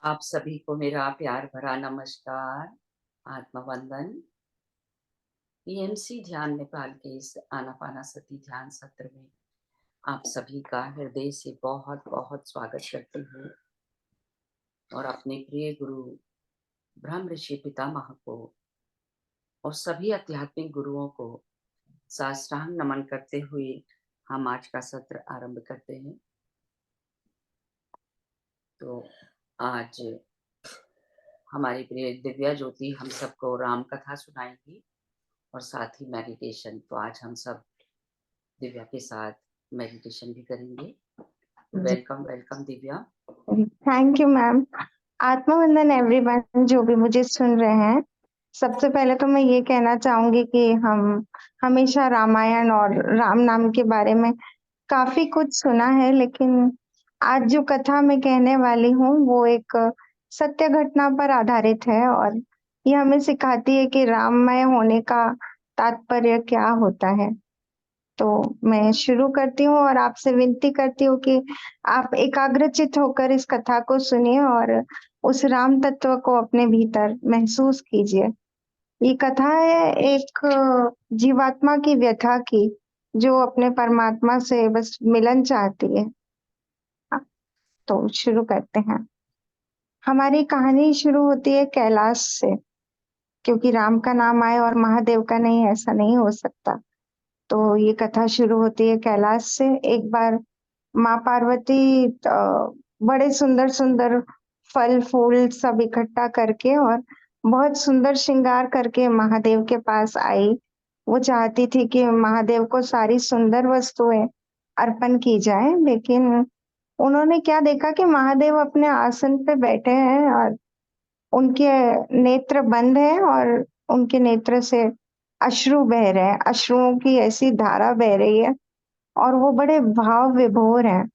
आप सभी को मेरा प्यार भरा नमस्कार, आत्मवंदन। पीएमसी ध्यान नेपाल के इस आनापानासती ध्यान सत्र में आप सभी का हृदय से बहुत बहुत स्वागत करती हूँ और अपने प्रिय गुरु ब्रह्म ऋषि पितामह को और सभी आध्यात्मिक गुरुओं को साष्टांग नमन करते हुए हम आज का सत्र आरंभ करते हैं। तो आज हमारी प्रिय दिव्या ज्योति हम सबको राम कथा सुनाएंगी और साथ ही मेडिटेशन। तो आज हम सब दिव्या के साथ मेडिटेशन भी करेंगे। Welcome welcome Divya. Thank you ma'am. आत्मवंदन एवरीवन जो भी मुझे सुन रहे हैं। सबसे पहले तो मैं ये कहना चाहूंगी कि हम हमेशा रामायण और राम नाम के बारे में काफी कुछ सुना है, लेकिन आज जो कथा मैं कहने वाली हूँ वो एक सत्य घटना पर आधारित है और ये हमें सिखाती है कि राममय होने का तात्पर्य क्या होता है। तो मैं शुरू करती हूँ और आपसे विनती करती हूँ कि आप एकाग्रचित होकर इस कथा को सुनिए और उस राम तत्व को अपने भीतर महसूस कीजिए। ये कथा है एक जीवात्मा की व्यथा की, जो अपने परमात्मा से बस मिलन चाहती है। तो शुरू करते हैं। हमारी कहानी शुरू होती है कैलाश से, क्योंकि राम का नाम आए और महादेव का नहीं, ऐसा नहीं हो सकता। तो ये कथा शुरू होती है कैलाश से। एक बार माँ पार्वती बड़े सुंदर सुंदर फल फूल सब इकट्ठा करके और बहुत सुंदर श्रृंगार करके महादेव के पास आई। वो चाहती थी कि महादेव को सारी सुंदर वस्तुएं अर्पण की जाए, लेकिन उन्होंने क्या देखा कि महादेव अपने आसन पे बैठे हैं और उनके नेत्र बंद हैं और उनके नेत्र से अश्रु बह रहे हैं, अश्रुओं की ऐसी धारा बह रही है और वो बड़े भाव विभोर हैं।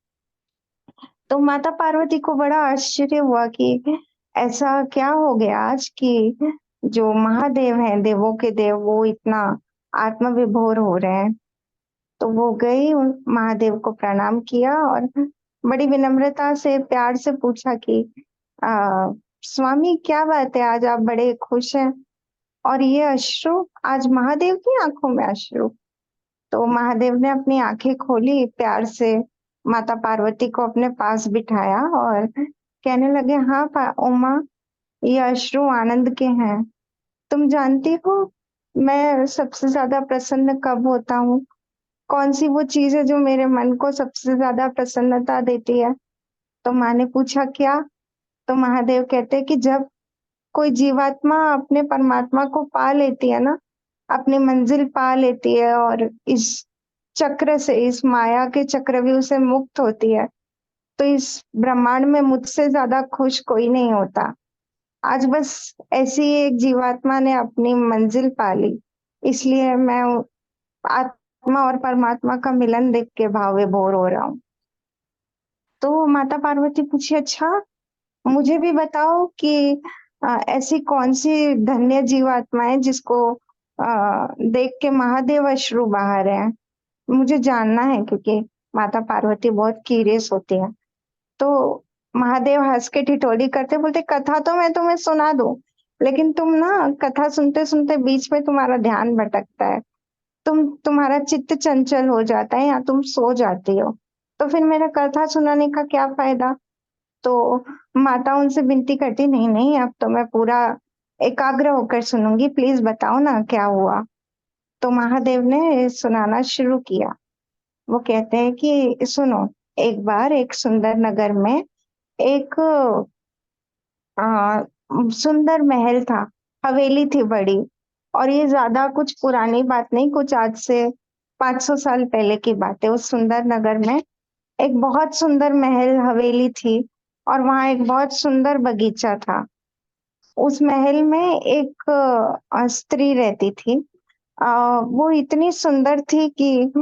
तो माता पार्वती को बड़ा आश्चर्य हुआ कि ऐसा क्या हो गया आज कि जो महादेव हैं, देवों के देव, वो इतना आत्मविभोर हो रहे हैं। तो वो गई, उन महादेव को प्रणाम किया और बड़ी विनम्रता से प्यार से पूछा कि आ, स्वामी क्या बात है, आज आप बड़े खुश हैं और ये अश्रु, आज महादेव की आंखों में अश्रु। तो महादेव ने अपनी आंखें खोली, प्यार से माता पार्वती को अपने पास बिठाया और कहने लगे, हाँ उमा, ये अश्रु आनंद के हैं। तुम जानती हो मैं सबसे ज्यादा प्रसन्न कब होता हूँ? कौन सी वो चीज है जो मेरे मन को सबसे ज्यादा प्रसन्नता देती है? तो माँ ने पूछा क्या? तो महादेव कहते हैं कि जब कोई जीवात्मा अपने परमात्मा को पा लेती है ना, अपनी मंजिल पा लेती है और इस चक्र से, इस माया के चक्रव्यूह से मुक्त होती है, तो इस ब्रह्मांड में मुझसे ज्यादा खुश कोई नहीं होता। आज बस ऐसी ही एक जीवात्मा ने अपनी मंजिल पा ली, इसलिए मैं आत्मा और परमात्मा का मिलन देख के भाव विभोर हो रहा हूँ। तो माता पार्वती पूछी, अच्छा मुझे भी बताओ कि ऐसी कौन सी धन्य जीवात्मा है जिसको देख के महादेव अश्रु बहा रहे हैं? मुझे जानना है, क्योंकि माता पार्वती बहुत क्यूरियस होती है। तो महादेव हंस के ठिठोली करते बोलते, कथा तो मैं तुम्हें सुना दूं, लेकिन तुम ना कथा सुनते सुनते बीच में तुम्हारा ध्यान भटकता है, तुम्हारा चित्त चंचल हो जाता है या तुम सो जाती हो, तो फिर मेरा कथा सुनाने का क्या फायदा? तो माता उनसे विनती करती, नहीं नहीं, अब तो मैं पूरा एकाग्र होकर सुनूंगी, प्लीज बताओ ना क्या हुआ। तो महादेव ने सुनाना शुरू किया। वो कहते हैं कि सुनो, एक बार एक सुंदर नगर में एक सुंदर महल था, हवेली थी बड़ी। और ये ज्यादा कुछ पुरानी बात नहीं, कुछ आज से 500 साल पहले की बात है। उस सुंदर नगर में एक बहुत सुंदर महल हवेली थी और वहां एक बहुत सुंदर बगीचा था। उस महल में एक स्त्री रहती थी। वो इतनी सुंदर थी कि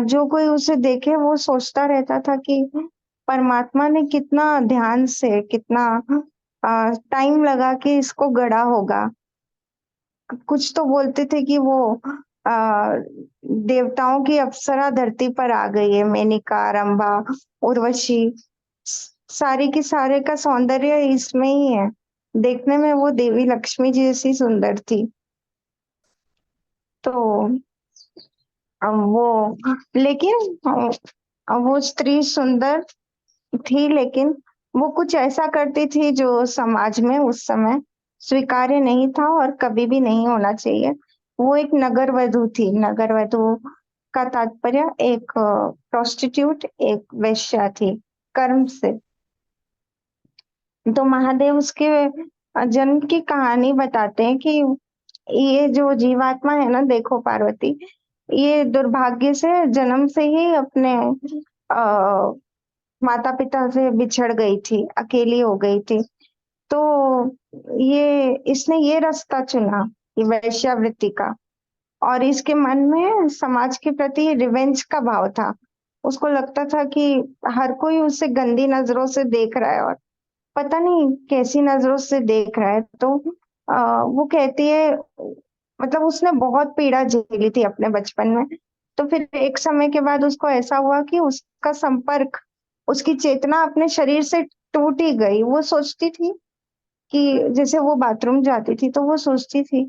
जो कोई उसे देखे वो सोचता रहता था कि परमात्मा ने कितना ध्यान से, कितना टाइम लगा के इसको गढ़ा होगा। कुछ तो बोलते थे कि वो आ, देवताओं की अप्सरा धरती पर आ गई है, मेनका, रंभा, उर्वशी, सारी की सारे का सौंदर्य इसमें ही है। देखने में वो देवी लक्ष्मी जी जैसी सुंदर थी। तो वो लेकिन वो स्त्री सुंदर थी, लेकिन वो कुछ ऐसा करती थी जो समाज में उस समय स्वीकार्य नहीं था और कभी भी नहीं होना चाहिए। वो एक नगर वधू थी। नगर वधू का तात्पर्य एक प्रोस्टिट्यूट, एक वेश्या थी कर्म से। तो महादेव उसके जन्म की कहानी बताते हैं कि ये जो जीवात्मा है ना, देखो पार्वती, ये दुर्भाग्य से जन्म से ही अपने आ, माता पिता से बिछड़ गई थी, अकेली हो गई थी। तो ये इसने ये रास्ता चुना, ये वैश्यावृत्ति का। और इसके मन में समाज के प्रति रिवेंज का भाव था। उसको लगता था कि हर कोई उसे गंदी नजरों से देख रहा है, और पता नहीं कैसी नजरों से देख रहा है। तो वो कहती है, मतलब उसने बहुत पीड़ा झेली थी अपने बचपन में। तो फिर एक समय के बाद उसको ऐसा हुआ कि उसका संपर्क, उसकी चेतना अपने शरीर से टूट ही गई। वो सोचती थी कि जैसे वो बाथरूम जाती थी तो वो सोचती थी,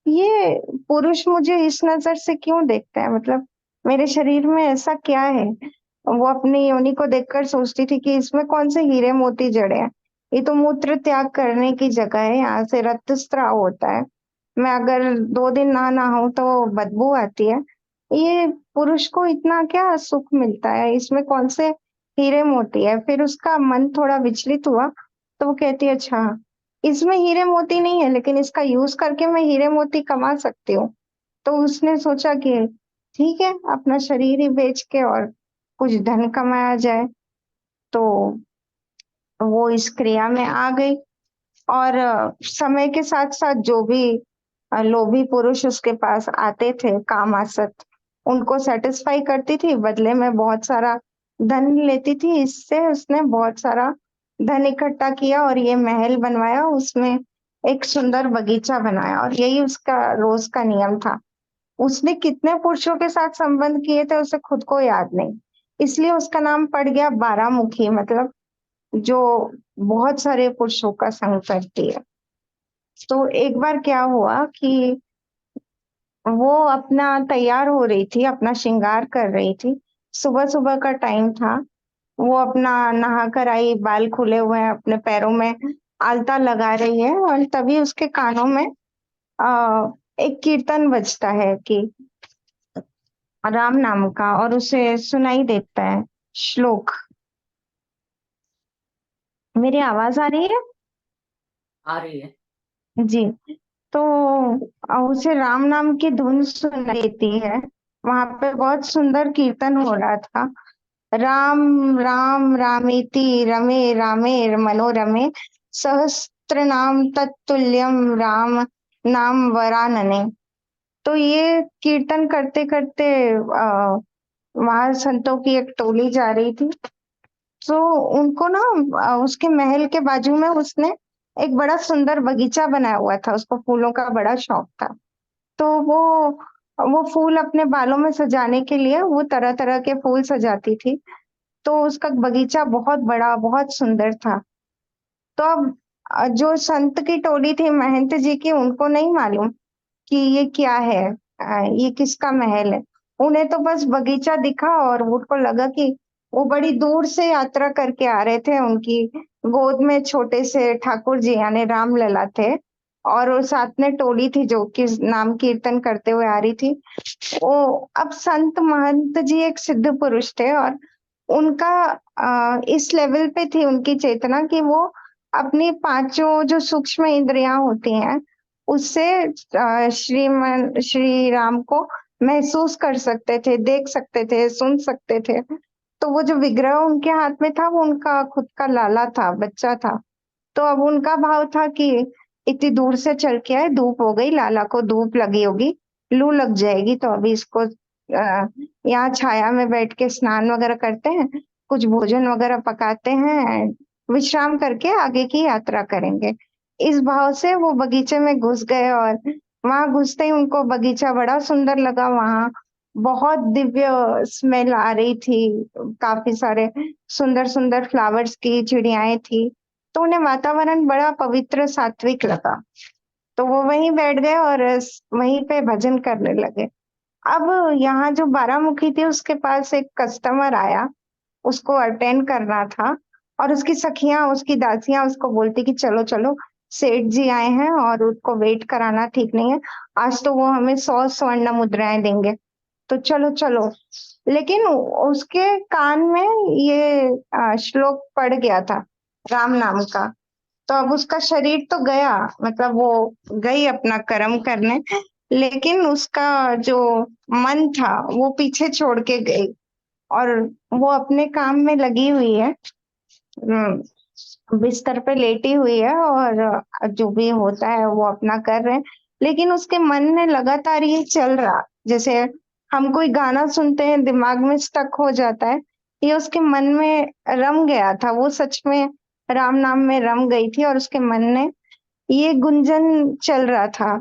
ये पुरुष मुझे इस नजर से क्यों देखता है, मतलब मेरे शरीर में ऐसा क्या है। वो अपनी योनि को देखकर सोचती थी कि इसमें कौन से हीरे मोती जड़े हैं। ये तो मूत्र त्याग करने की जगह है, यहाँ से रक्तस्राव होता है। मैं अगर 2 दिन ना नहाऊं तो बदबू आती है। ये पुरुष को इतना क्या सुख मिलता है, इसमें कौन से हीरे मोती है। फिर उसका मन थोड़ा विचलित हुआ। तो वो कहती है, अच्छा, इसमें हीरे मोती नहीं है, लेकिन इसका यूज करके मैं हीरे मोती कमा सकती हूँ। तो उसने सोचा कि ठीक है, अपना शरीर ही बेच के और कुछ धन कमाया जाए। तो वो इस क्रिया में आ गई। और समय के साथ साथ जो भी लोभी पुरुष उसके पास आते थे कामासक्त, उनको सेटिस्फाई करती थी, बदले में बहुत सारा धन लेती थी। इससे उसने बहुत सारा धन इकट्ठा किया और ये महल बनवाया, उसमें एक सुंदर बगीचा बनाया, और यही उसका रोज का नियम था। उसने कितने पुरुषों के साथ संबंध किए थे उसे खुद को याद नहीं, इसलिए उसका नाम पड़ गया बारामुखी, मतलब जो बहुत सारे पुरुषों का संग करती है। तो एक बार क्या हुआ कि वो अपना तैयार हो रही थी, अपना श्रृंगार कर रही थी। सुबह सुबह का टाइम था। वो अपना नहा कर आई, बाल खुले हुए हैं, अपने पैरों में आलता लगा रही है, और तभी उसके कानों में आ, एक कीर्तन बजता है कि राम नाम का, और उसे सुनाई देता है श्लोक। मेरी आवाज आ रही है? आ रही है। जी। तो उसे राम नाम की धुन सुनाई देती है। वहां पे बहुत सुंदर कीर्तन हो रहा था। राम राम रामेति रमे रामे मनोरमे, सहस्त्र नाम तत्तुल्यम राम नाम वरानने। तो ये कीर्तन करते करते वहां संतों की एक टोली जा रही थी। तो उनको ना उसके महल के बाजू में उसने एक बड़ा सुंदर बगीचा बनाया हुआ था। उसको फूलों का बड़ा शौक था। तो वो फूल अपने बालों में सजाने के लिए वो तरह तरह के फूल सजाती थी। तो उसका बगीचा बहुत बड़ा, बहुत सुंदर था। तो अब जो संत की टोली थी महंत जी की, उनको नहीं मालूम कि ये क्या है, ये किसका महल है। उन्हें तो बस बगीचा दिखा, और उनको लगा कि वो बड़ी दूर से यात्रा करके आ रहे थे। उनकी गोद में छोटे से ठाकुर जी यानी राम लला थे, और वो साथ में टोली थी जो कि नाम कीर्तन करते हुए आ रही थी। वो अब संत महंत जी एक सिद्ध पुरुष थे, और उनका इस लेवल पे थी उनकी चेतना कि वो अपनी पांचों जो सूक्ष्म इंद्रियां होती हैं उससे श्रीमन श्री राम को महसूस कर सकते थे, देख सकते थे, सुन सकते थे। तो वो जो विग्रह उनके हाथ में था वो उनका खुद का लाला था, बच्चा था। तो अब उनका भाव था कि इतनी दूर से चल के आए, धूप हो गई, लाला को धूप लगी होगी, लू लग जाएगी, तो अभी इसको यहाँ छाया में बैठ के स्नान वगैरह करते हैं, कुछ भोजन वगैरह पकाते हैं, विश्राम करके आगे की यात्रा करेंगे। इस भाव से वो बगीचे में घुस गए, और वहां घुसते ही उनको बगीचा बड़ा सुंदर लगा। वहां बहुत दिव्य स्मेल आ रही थी, काफी सारे सुंदर सुंदर फ्लावर्स की चिड़ियाएं थी। तो उन्हें वातावरण बड़ा पवित्र सात्विक लगा। तो वो वहीं बैठ गए और वहीं पे भजन करने लगे। अब यहाँ जो बारामुखी थी उसके पास एक कस्टमर आया, उसको अटेंड करना था। और उसकी सखियां, उसकी दासियां उसको बोलती कि चलो चलो, सेठ जी आए हैं और उनको वेट कराना ठीक नहीं है। आज तो वो हमें 100 स्वर्ण मुद्राएं देंगे, तो चलो चलो। लेकिन उसके कान में ये श्लोक पड़ गया था, राम नाम का। तो अब उसका शरीर तो गया, मतलब वो गई अपना कर्म करने, लेकिन उसका जो मन था वो पीछे छोड़ के गई। और वो अपने काम में लगी हुई है, बिस्तर पे लेटी हुई है और जो भी होता है वो अपना कर रहे हैं। लेकिन उसके मन में लगातार ये चल रहा, जैसे हम कोई गाना सुनते हैं दिमाग में स्टक हो जाता है, ये उसके मन में रम गया था। वो सच में राम नाम में रम गई थी और उसके मन में ये गुंजन चल रहा था।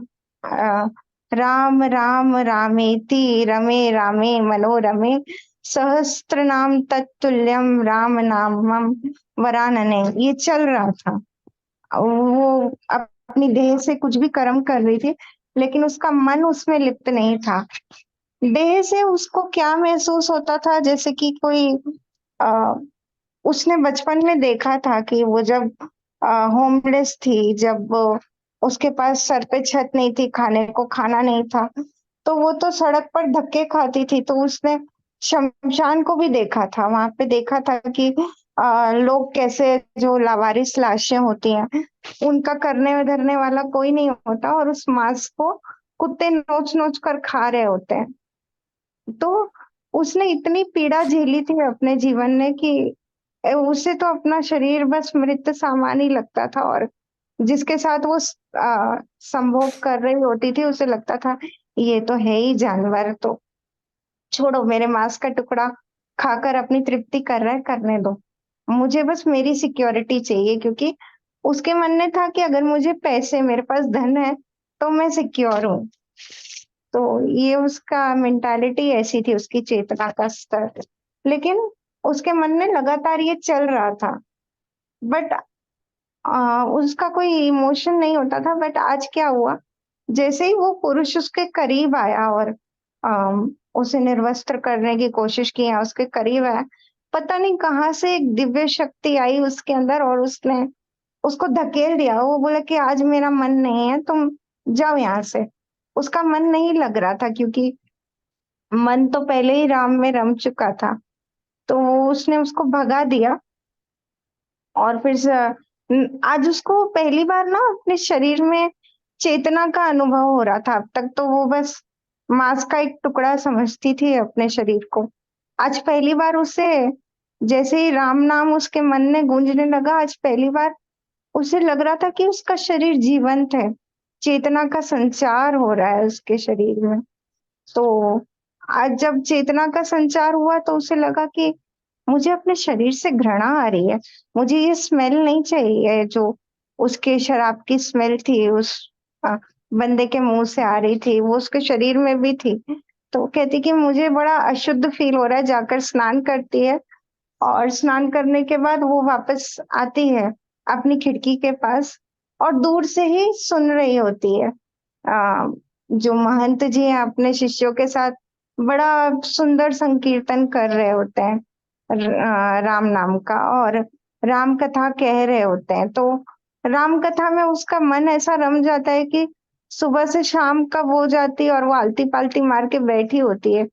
अ, राम राम रामेति रमे रामे मनोरमे, सहस्त्र नाम तत्तुल्यम राम नामम वरानने, ये चल रहा था। वो अपनी देह से कुछ भी कर्म कर रही थी, लेकिन उसका मन उसमें लिप्त नहीं था। देह से उसको क्या महसूस होता था, जैसे कि कोई आ, उसने बचपन में देखा था कि वो जब होमलेस थी, जब उसके पास सर पे छत नहीं थी, खाने को खाना नहीं था, तो वो तो सड़क पर धक्के खाती थी। तो उसने शमशान को भी देखा था, वहां पे देखा था कि लोग कैसे, जो लावारिस लाशें होती हैं, उनका करने धरने वाला कोई नहीं होता और उस मांस को कुत्ते नोच नोच कर खा रहे होते हैं। तो उसने इतनी पीड़ा झेली थी अपने जीवन में कि उसे तो अपना शरीर बस मृत सामान ही लगता था। और जिसके साथ वो संभोग कर रही होती थी, उसे लगता था ये तो है ही जानवर, तो छोड़ो, मेरे मांस का टुकड़ा खाकर अपनी तृप्ति कर रहा है, करने दो, मुझे बस मेरी सिक्योरिटी चाहिए। क्योंकि उसके मन में था कि अगर मुझे पैसे, मेरे पास धन है, तो मैं सिक्योर हूँ। तो ये उसका मेंटालिटी ऐसी थी, उसकी चेतना का स्तर। लेकिन उसके मन में लगातार ये चल रहा था, बट उसका कोई इमोशन नहीं होता था। बट आज क्या हुआ, जैसे ही वो पुरुष उसके करीब आया और उसे निर्वस्त्र करने की कोशिश की, या उसके करीब आया, पता नहीं कहाँ से एक दिव्य शक्ति आई उसके अंदर और उसने उसको धकेल दिया। वो बोला कि आज मेरा मन नहीं है, तुम जाओ यहाँ से। उसका मन नहीं लग रहा था, क्योंकि मन तो पहले ही राम में रम चुका था। तो उसने उसको भगा दिया। और फिर आज उसको पहली बार ना अपने शरीर में चेतना का अनुभव हो रहा था। अब तक तो वो बस मांस का एक टुकड़ा समझती थी अपने शरीर को। आज पहली बार उसे, जैसे ही राम नाम उसके मन में गूंजने लगा, आज पहली बार उसे लग रहा था कि उसका शरीर जीवंत है, चेतना का संचार हो रहा है उसके शरीर में। तो आज जब चेतना का संचार हुआ तो उसे लगा कि मुझे अपने शरीर से घृणा आ रही है, मुझे ये स्मेल नहीं चाहिए जो उसके शराब की स्मेल थी, उस अ, बंदे के मुंह से आ रही थी, वो उसके शरीर में भी थी। तो कहती कि मुझे बड़ा अशुद्ध फील हो रहा है। जाकर स्नान करती है और स्नान करने के बाद वो वापस आती है अपनी खिड़की के पास और दूर से ही सुन रही होती है। जो महंत जी हैं अपने शिष्यों के साथ बड़ा सुंदर संकीर्तन कर रहे होते हैं राम नाम का, और राम कथा कह रहे होते हैं। तो राम कथा में उसका मन ऐसा रम जाता है कि सुबह से शाम कब हो जाती है और वो आलती पालती मार के बैठी होती है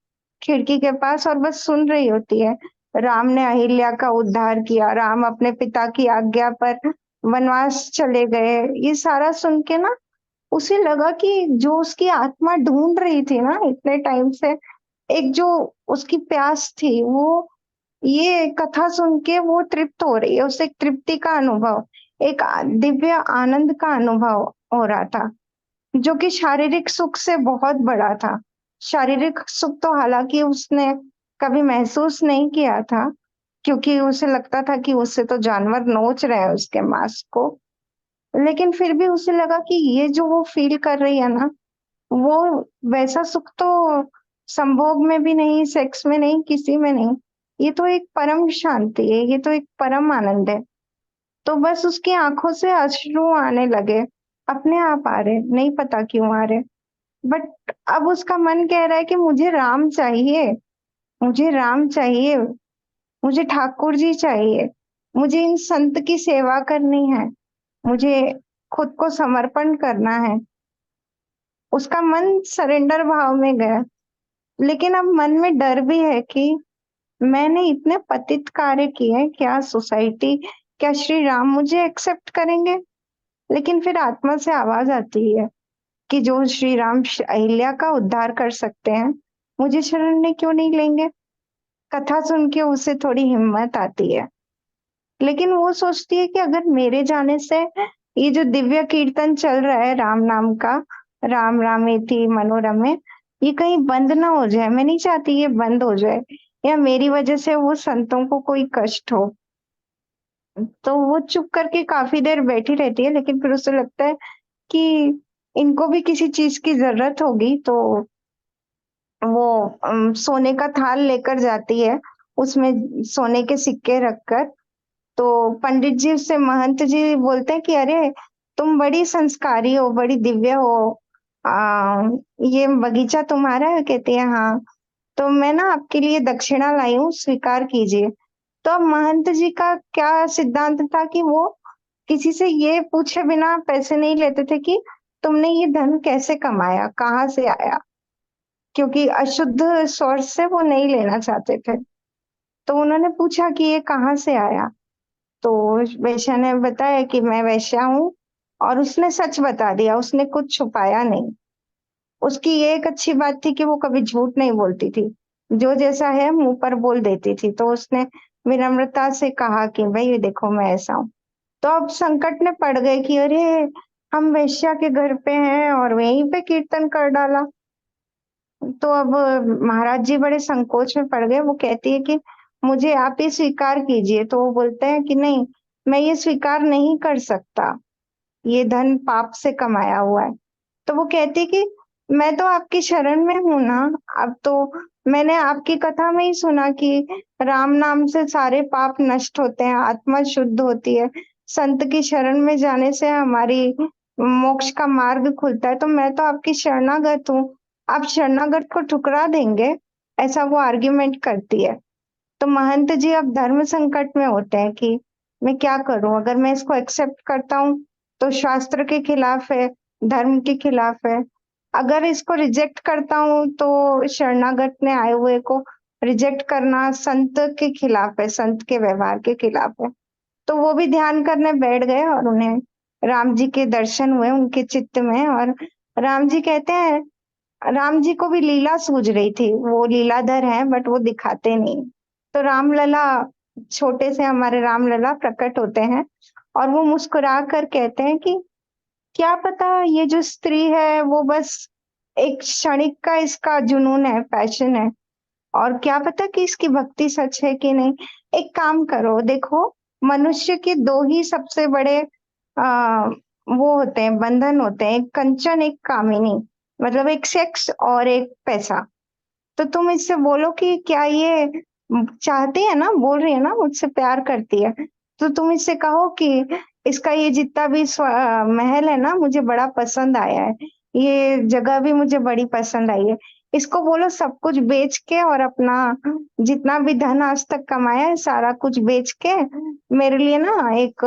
खिड़की के पास और बस सुन रही होती है। राम ने अहिल्या का उद्धार किया, राम अपने पिता की आज्ञा पर वनवास चले गए, ये सारा सुन के ना उसे लगा कि जो उसकी आत्मा ढूंढ रही थी ना इतने टाइम से, एक जो उसकी प्यास थी, वो ये कथा सुन के वो तृप्त हो रही है। उसे एक तृप्ति का अनुभव, एक दिव्य आनंद का अनुभव हो रहा था, जो कि शारीरिक सुख से बहुत बड़ा था। शारीरिक सुख तो हालांकि उसने कभी महसूस नहीं किया था, क्योंकि उसे लगता था कि उससे तो जानवर नोच रहे हैं उसके मांस को। लेकिन फिर भी उसे लगा कि ये जो वो फील कर रही है ना, वो वैसा सुख तो संभोग में भी नहीं, सेक्स में नहीं, किसी में नहीं। ये तो एक परम शांति है, ये तो एक परम आनंद है। तो बस उसकी आंखों से अश्रु आने लगे, अपने आप आ रहे, नहीं पता क्यों आ रहे। बट अब उसका मन कह रहा है कि मुझे राम चाहिए, मुझे राम चाहिए, मुझे ठाकुर जी चाहिए, मुझे इन संत की सेवा करनी है, मुझे खुद को समर्पण करना है। उसका मन सरेंडर भाव में गया। लेकिन अब मन में डर भी है कि मैंने इतने पतित कार्य किए, क्या सोसाइटी, क्या श्री राम मुझे एक्सेप्ट करेंगे? लेकिन फिर आत्मा से आवाज आती है कि जो श्री राम अहिल्या का उद्धार कर सकते हैं, मुझे शरण में क्यों नहीं लेंगे? कथा सुन के उसे थोड़ी हिम्मत आती है। लेकिन वो सोचती है कि अगर मेरे जाने से ये जो दिव्य कीर्तन चल रहा है राम नाम का, राम रामेति मनोरमे, ये कहीं बंद ना हो जाए। मैं नहीं चाहती ये बंद हो जाए, या मेरी वजह से वो संतों को कोई कष्ट हो। तो वो चुप करके काफी देर बैठी रहती है, लेकिन फिर उसे लगता है कि इनको भी किसी चीज की जरूरत होगी। तो वो सोने का थाल लेकर जाती है, उसमें सोने के सिक्के रखकर। तो पंडित जी उससे, महंत जी बोलते हैं कि अरे तुम बड़ी संस्कारी हो, बड़ी दिव्य हो, ये बगीचा तुम्हारा है? कहती है हाँ। तो मैं ना आपके लिए दक्षिणा लाई हूँ, स्वीकार कीजिए। तो अब महंत जी का क्या सिद्धांत था कि वो किसी से ये पूछे बिना पैसे नहीं लेते थे कि तुमने ये धन कैसे कमाया, कहाँ से आया, क्योंकि अशुद्ध सोर्स से वो नहीं लेना चाहते थे। तो उन्होंने पूछा कि ये कहाँ से आया। तो वैश्या ने बताया कि मैं वैश्या हूँ, और उसने सच बता दिया, उसने कुछ छुपाया नहीं। उसकी ये एक अच्छी बात थी कि वो कभी झूठ नहीं बोलती थी, जो जैसा है मुंह पर बोल देती थी। तो उसने विनम्रता से कहा कि भाई देखो मैं ऐसा हूँ। तो अब संकट में पड़ गए कि अरे हम वैश्या के घर पे हैं और वहीं पे कीर्तन कर डाला। तो अब महाराज जी बड़े संकोच में पड़ गए। वो कहती है कि मुझे आप ये स्वीकार कीजिए। तो वो बोलते हैं कि नहीं, मैं ये स्वीकार नहीं कर सकता, ये धन पाप से कमाया हुआ है। तो वो कहती कि मैं तो आपकी शरण में हूं ना। अब तो मैंने आपकी कथा में ही सुना कि राम नाम से सारे पाप नष्ट होते हैं, आत्मा शुद्ध होती है, संत की शरण में जाने से हमारी मोक्ष का मार्ग खुलता है। तो मैं तो आपकी शरणागत हूँ, आप शरणागत को ठुकरा देंगे? ऐसा वो आर्ग्यूमेंट करती है। तो महंत जी अब धर्म संकट में होते हैं कि मैं क्या करूं? अगर मैं इसको एक्सेप्ट करता हूँ तो शास्त्र के खिलाफ है, धर्म के खिलाफ है। अगर इसको रिजेक्ट करता हूँ तो शरणागत ने आए हुए को रिजेक्ट करना संत के खिलाफ है, संत के व्यवहार के खिलाफ है। तो वो भी ध्यान करने बैठ गए और उन्हें राम जी के दर्शन हुए उनके चित्त में। और राम जी कहते हैं, राम जी को भी लीला सूझ रही थी, वो लीलाधर हैं बट वो दिखाते नहीं। तो रामलला, छोटे से हमारे रामलला प्रकट होते हैं, और वो मुस्कुरा कर कहते हैं कि क्या पता ये जो स्त्री है वो बस एक क्षणिक का इसका जुनून है, पैशन है, और क्या पता कि इसकी भक्ति सच है कि नहीं। एक काम करो, देखो मनुष्य के दो ही सबसे बड़े आ, वो होते हैं, बंधन होते हैं, एक कंचन एक कामिनी, मतलब एक सेक्स और एक पैसा। तो तुम इससे बोलो कि क्या ये चाहती है ना, बोल रही है ना मुझसे प्यार करती है, तो तुम इससे कहो कि इसका ये जितना भी महल है ना मुझे बड़ा पसंद आया है, ये जगह भी मुझे बड़ी पसंद आई है। इसको बोलो सब कुछ बेच के, और अपना जितना भी धन आज तक कमाया है सारा कुछ बेच के मेरे लिए ना एक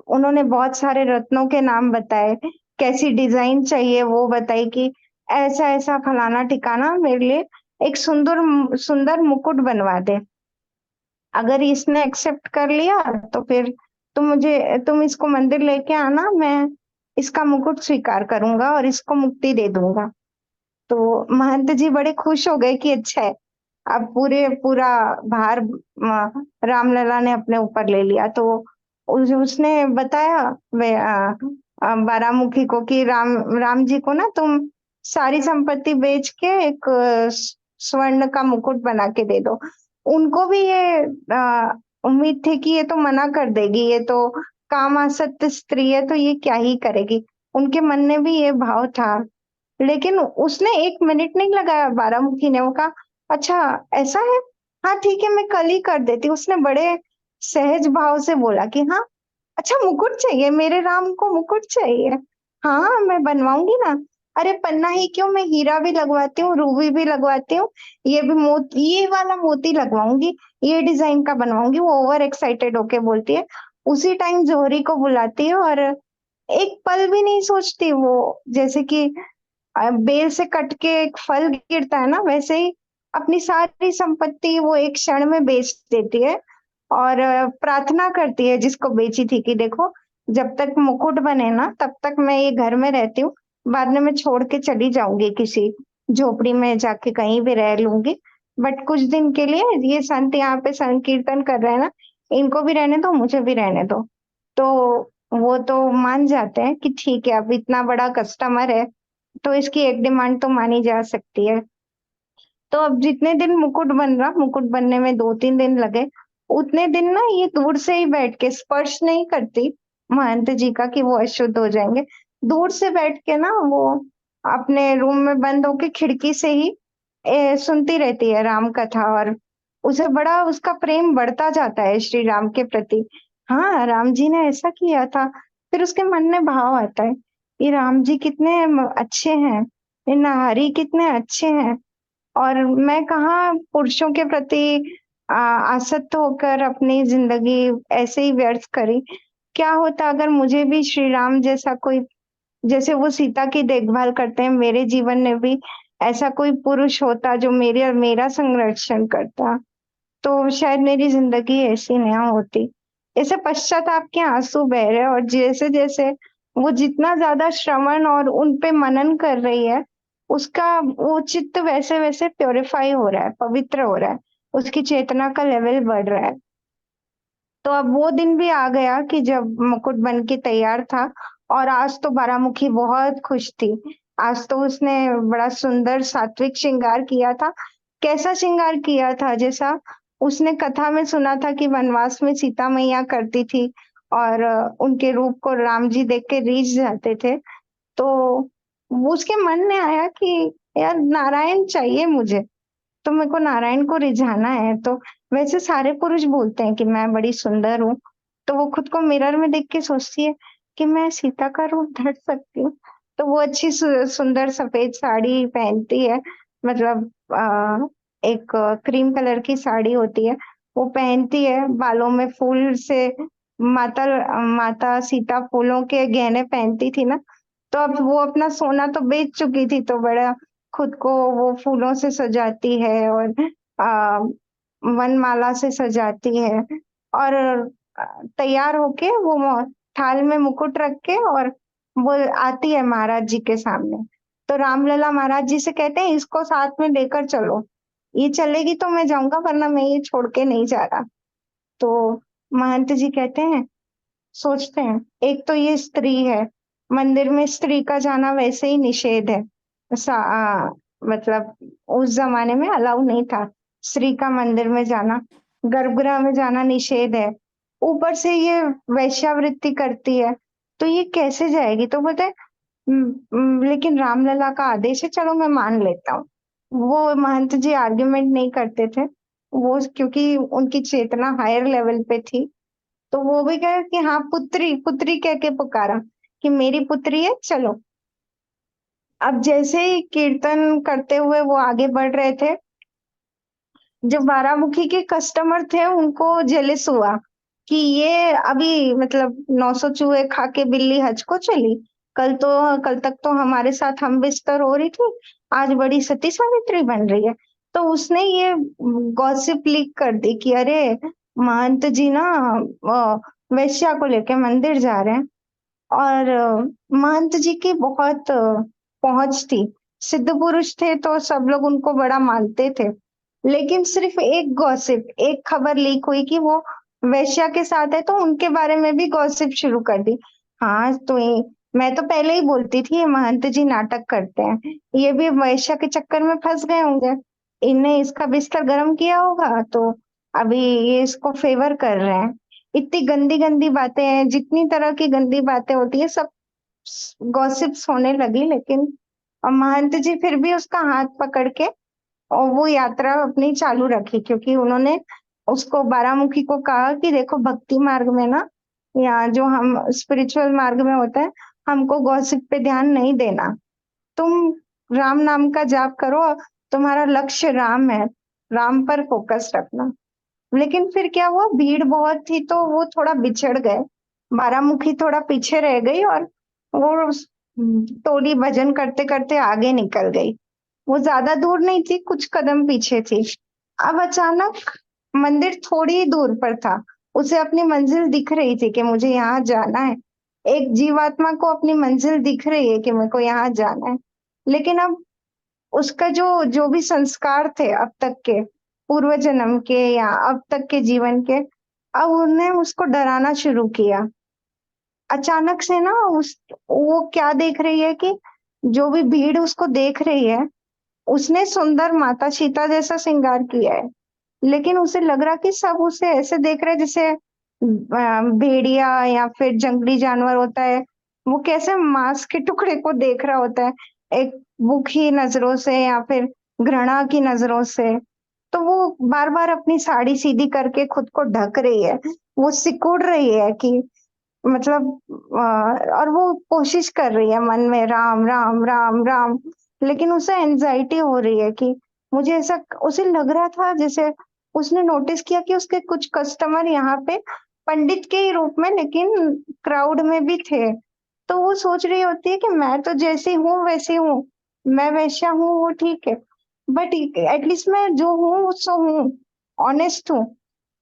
उन्होंने बहुत सारे रत्नों के नाम बताए, कैसी डिजाइन चाहिए वो बताई कि ऐसा ऐसा फलाना ठिकाना मेरे लिए एक सुंदर सुंदर मुकुट बनवा दे। अगर इसने एक्सेप्ट कर लिया तो फिर तुम इसको मंदिर लेके आना, मैं इसका मुकुट स्वीकार करूंगा और इसको मुक्ति दे दूंगा। तो महंत जी बड़े खुश हो गए कि अच्छा है, अब पूरा भार रामलला ने अपने ऊपर ले लिया। तो उसने बताया बारामुखी को कि राम जी को ना तुम सारी संपत्ति बेच के एक स्वर्ण का मुकुट बना के दे दो। उनको भी ये उम्मीद थी कि ये तो मना कर देगी, ये तो कामासक्त स्त्री है, तो ये क्या ही करेगी। उनके मन में भी ये भाव था लेकिन उसने 1 मिनट नहीं लगाया, बारामुखी ने। वो कहा, अच्छा ऐसा है, हाँ ठीक है, मैं कल ही कर देती हूँ। उसने बड़े सहज भाव से बोला कि हाँ, अच्छा मुकुट चाहिए, मेरे राम को मुकुट चाहिए। हाँ मैं बनवाऊंगी ना। अरे पन्ना ही क्यों, मैं हीरा भी लगवाती हूँ, रूबी भी लगवाती हूँ, ये भी मोती, ये वाला मोती लगवाऊंगी, ये डिजाइन का बनवाऊंगी। वो ओवर एक्साइटेड होके बोलती है। उसी टाइम जोहरी को बुलाती है, और एक पल भी नहीं सोचती वो, जैसे कि बेल से कट के एक फल गिरता है ना, वैसे ही अपनी सारी संपत्ति वो एक क्षण में बेच देती है। और प्रार्थना करती है जिसको बेची थी कि देखो, जब तक मुकुट बने ना तब तक मैं ये घर में रहती हूँ, बाद में मैं छोड़ के चली जाऊंगी, किसी झोपड़ी में जाके कहीं भी रह लूंगी, बट कुछ दिन के लिए ये संत यहाँ पे संकीर्तन कर रहे हैं ना, इनको भी रहने दो, मुझे भी रहने दो। तो वो तो मान जाते हैं कि ठीक है, अब इतना बड़ा कस्टमर है तो इसकी एक डिमांड तो मानी जा सकती है। तो अब जितने दिन मुकुट बन रहा, मुकुट बनने में 2-3 दिन लगे, उतने दिन ना ये दूर से ही बैठ के, स्पर्श नहीं करती महंत जी का कि वो अशुद्ध हो जाएंगे। दूर से बैठ के ना वो अपने रूम में बंद होके खिड़की से ही सुनती रहती है राम कथा, और उसे बड़ा उसका प्रेम बढ़ता जाता है श्री राम के प्रति। हाँ, राम जी ने ऐसा किया था। फिर उसके मन में भाव आता है, ये राम जी कितने अच्छे हैं, ये नाहरी कितने अच्छे हैं, और मैं कहाँ पुरुषों के प्रति आसक्त होकर अपनी जिंदगी ऐसे ही व्यर्थ करी। क्या होता अगर मुझे भी श्री राम जैसा कोई, जैसे वो सीता की देखभाल करते हैं, मेरे जीवन में भी ऐसा कोई पुरुष होता जो मेरे और मेरा संरक्षण करता, तो शायद मेरी जिंदगी ऐसी नहीं होती। ऐसे पश्चाताप के आंसू बह रहे हैं, और जैसे जैसे वो जितना ज्यादा श्रवण और उन पे मनन कर रही है, उसका वो चित्त वैसे वैसे प्योरीफाई हो रहा है, पवित्र हो रहा है, उसकी चेतना का लेवल बढ़ रहा है। तो अब वो दिन भी आ गया कि जब मुकुट बन के तैयार था, और आज तो बारामुखी बहुत खुश थी। आज तो उसने बड़ा सुंदर सात्विक श्रृंगार किया था। कैसा श्रृंगार किया था, जैसा उसने कथा में सुना था कि वनवास में सीता मैया करती थी, और उनके रूप को राम जी देख के रीझ जाते थे। तो वो उसके मन में आया कि यार नारायण चाहिए मुझे, तो मेरे को नारायण को रिझाना है। तो वैसे सारे पुरुष बोलते हैं कि मैं बड़ी सुंदर हूँ, तो वो खुद को मिरर में देख के सोचती है कि मैं सीता का रूप धर सकती हूँ। तो वो अच्छी सुंदर सफेद साड़ी पहनती है, मतलब एक क्रीम कलर की साड़ी होती है, वो पहनती है, बालों में फूल से माता माता सीता फूलों के गहने पहनती थी ना। तो अब वो अपना सोना तो बेच चुकी थी, तो बड़ा खुद को वो फूलों से सजाती है, और आ, वनमाला से सजाती है, और तैयार होके वो थाल में मुकुट रख के, और वो आती है महाराज जी के सामने। तो रामलला महाराज जी से कहते हैं, इसको साथ में लेकर चलो, ये चलेगी तो मैं जाऊंगा, वरना मैं ये छोड़ के नहीं जा रहा। तो महंत जी कहते हैं, सोचते हैं, एक तो ये स्त्री है, मंदिर में स्त्री का जाना वैसे ही निषेध है। मतलब उस जमाने में अलाउ नहीं था स्त्री का मंदिर में जाना, गर्भगृह में जाना निषेध है। ऊपर से ये वैश्यावृत्ति करती है, तो ये कैसे जाएगी? तो बोलते हैं, लेकिन रामलला का आदेश है, चलो मैं मान लेता हूँ। वो महंत जी आर्ग्यूमेंट नहीं करते थे, वो क्योंकि उनकी चेतना हायर लेवल पे थी। तो वो भी कहे कि हाँ, पुत्री पुत्री कह के पुकारा कि मेरी पुत्री है, चलो। अब जैसे ही कीर्तन करते हुए वो आगे बढ़ रहे थे, जो बारामुखी के कस्टमर थे उनको जेलिस हुआ कि ये अभी मतलब 900 चूहे खा के बिल्ली हज को चली, कल तक तो हमारे साथ हम बिस्तर हो रही थी, आज बड़ी सती सावित्री बन रही है। तो उसने ये गॉसिप लीक कर दी कि अरे महंत जी ना वेश्या को लेके मंदिर जा रहे हैं। और महंत जी की बहुत पहुंच थी, सिद्ध पुरुष थे तो सब लोग उनको बड़ा मानते थे। लेकिन सिर्फ एक गॉसिप, एक खबर लीक हुई कि वो वेश्या के साथ है, तो उनके बारे में भी गॉसिप शुरू कर दी। हाँ तो मैं तो पहले ही बोलती थी ये महंत जी नाटक करते हैं, ये भी वेश्या के चक्कर में फंस गए होंगे, इनने इसका बिस्तर गर्म किया होगा, तो अभी ये इसको फेवर कर रहे हैं। इतनी गंदी गंदी बातें हैं, जितनी तरह की गंदी बातें होती है सब गॉसिप्स होने लगी। लेकिन और महंत जी फिर भी उसका हाथ पकड़ के और वो यात्रा अपनी चालू रखी, क्योंकि उन्होंने उसको, बारामुखी को कहा कि देखो भक्ति मार्ग में ना, या जो हम स्पिरिचुअल मार्ग में होता है, हमको गॉसिप पे ध्यान नहीं देना। तुम राम नाम का जाप करो, तुम्हारा लक्ष्य राम है, राम पर फोकस रखना। लेकिन फिर क्या हुआ, भीड़ बहुत थी तो वो थोड़ा बिछड़ गए, बारामुखी थोड़ा पीछे रह गई और वो टोली भजन करते करते आगे निकल गई। वो ज्यादा दूर नहीं थी, कुछ कदम पीछे थी। अब अचानक मंदिर थोड़ी ही दूर पर था, उसे अपनी मंजिल दिख रही थी कि मुझे यहाँ जाना है। एक जीवात्मा को अपनी मंजिल दिख रही है कि मेरे को यहाँ जाना है। लेकिन अब उसका जो जो भी संस्कार थे अब तक के, पूर्व जन्म के या अब तक के जीवन के, अब उन्हें उसको डराना शुरू किया। अचानक से ना उस वो क्या देख रही है कि जो भी भीड़ उसको देख रही है, उसने सुंदर माता सीता जैसा श्रृंगार किया है। लेकिन उसे लग रहा कि सब उसे ऐसे देख रहे हैं जैसे भेड़िया या फिर जंगली जानवर होता है, वो कैसे मांस के टुकड़े को देख रहा होता है, एक भूखी नजरों से या फिर घृणा की नजरों से। तो वो बार बार अपनी साड़ी सीधी करके खुद को ढक रही है, वो सिकुड़ रही है कि मतलब और वो कोशिश कर रही है मन में, राम राम राम राम। लेकिन उसे एंजाइटी हो रही है कि मुझे ऐसा, उसे लग रहा था जैसे उसने नोटिस किया कि उसके कुछ कस्टमर यहाँ पे पंडित के ही रूप में लेकिन क्राउड में भी थे। तो वो सोच रही होती है कि मैं तो जैसी हूँ वैसी हूँ, मैं वैश्या हूँ वो ठीक है, बट एटलीस्ट मैं जो हूँ सो हूँ, ऑनेस्ट हूँ।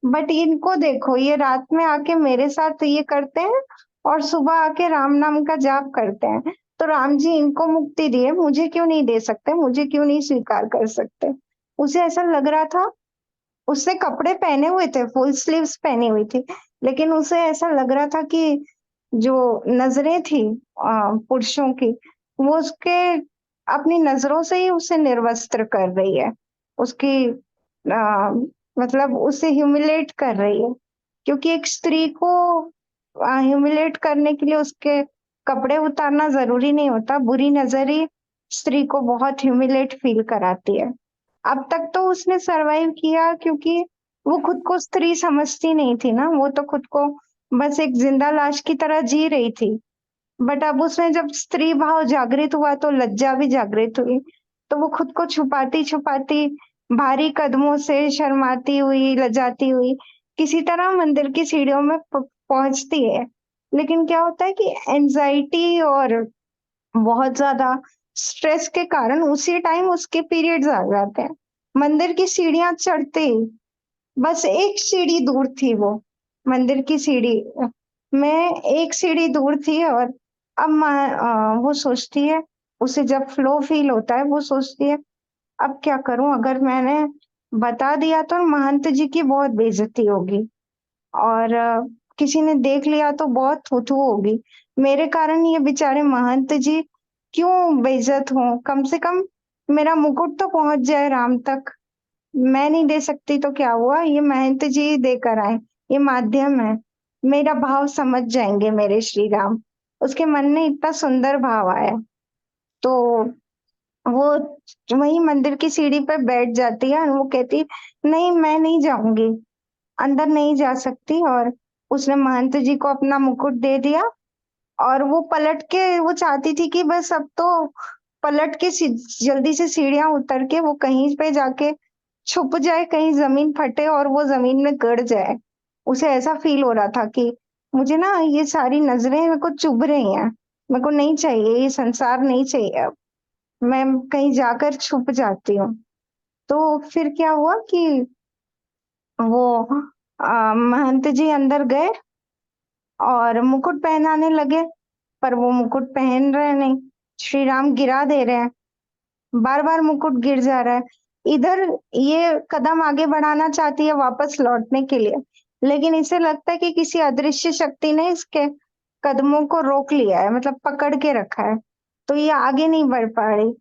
बट इनको देखो, ये रात में आके मेरे साथ ये करते हैं और सुबह आके राम नाम का जाप करते हैं। तो राम जी इनको मुक्ति दिए, मुझे क्यों नहीं दे सकते, मुझे क्यों नहीं स्वीकार कर सकते। उसे ऐसा लग रहा था, उसने कपड़े पहने हुए थे, फुल स्लीव्स पहनी हुई थी, लेकिन उसे ऐसा लग रहा था कि जो नजरें थी पुरुषों की, वो उसके अपनी नजरों से ही उसे निर्वस्त्र कर रही है, उसकी मतलब उसे ह्यूमिलेट कर रही है। क्योंकि एक स्त्री को ह्यूमिलेट करने के लिए उसके कपड़े उतारना जरूरी नहीं होता, बुरी नजर ही स्त्री को बहुत ह्यूमिलेट फील कराती है। अब तक तो उसने सरवाइव किया क्योंकि वो खुद को स्त्री समझती नहीं थी ना, वो तो खुद को बस एक जिंदा लाश की तरह जी रही थी। बट अब उसमें जब स्त्री भाव जागृत हुआ तो लज्जा भी जागृत हुई। तो वो खुद को छुपाती छुपाती, भारी कदमों से शर्माती हुई, लजाती हुई किसी तरह मंदिर की सीढ़ियों में पहुंचती है। लेकिन क्या होता है कि एंजाइटी और बहुत ज्यादा स्ट्रेस के कारण उसी टाइम उसके पीरियड्स आ जाते हैं। मंदिर की सीढ़ियां चढ़ते ही बस एक सीढ़ी दूर थी वो, मंदिर की सीढ़ी में एक सीढ़ी दूर थी। और अब वो सोचती है, उसे जब फ्लो फील होता है वो सोचती है अब क्या करूं, अगर मैंने बता दिया तो महंत जी की बहुत बेइज्जती होगी, और किसी ने देख लिया तो बहुत थू थू होगी, मेरे कारण ये बेचारे महंत जी क्यों बेइज्जत हों, कम से कम मेरा मुकुट तो पहुंच जाए राम तक। मैं नहीं दे सकती तो क्या हुआ, ये महंत जी ही देकर आए, ये माध्यम है, मेरा भाव समझ जाएंगे मेरे श्री राम। उसके मन में इतना सुंदर भाव आया। तो वो वही मंदिर की सीढ़ी पर बैठ जाती है और वो कहती, नहीं मैं नहीं जाऊंगी, अंदर नहीं जा सकती। और उसने महंत जी को अपना मुकुट दे दिया, और वो पलट के वो चाहती थी कि बस अब तो पलट के जल्दी से सीढ़ियां उतर के वो कहीं पे जाके छुप जाए, कहीं जमीन फटे और वो जमीन में गड़ जाए। उसे ऐसा फील हो रहा था कि मुझे ना ये सारी नजरें मेरे को चुभ रही हैं, मेरे को नहीं चाहिए, ये संसार नहीं चाहिए, अब मैं कहीं जाकर छुप जाती हूँ। तो फिर क्या हुआ कि वो महंत जी अंदर गए और मुकुट पहनाने लगे, पर वो मुकुट पहन रहे नहीं, श्री राम गिरा दे रहे हैं, बार बार मुकुट गिर जा रहा है। इधर ये कदम आगे बढ़ाना चाहती है वापस लौटने के लिए, लेकिन इसे लगता है कि किसी अदृश्य शक्ति ने इसके कदमों को रोक लिया है, मतलब पकड़ के रखा है, तो ये आगे नहीं बढ़ पा रही।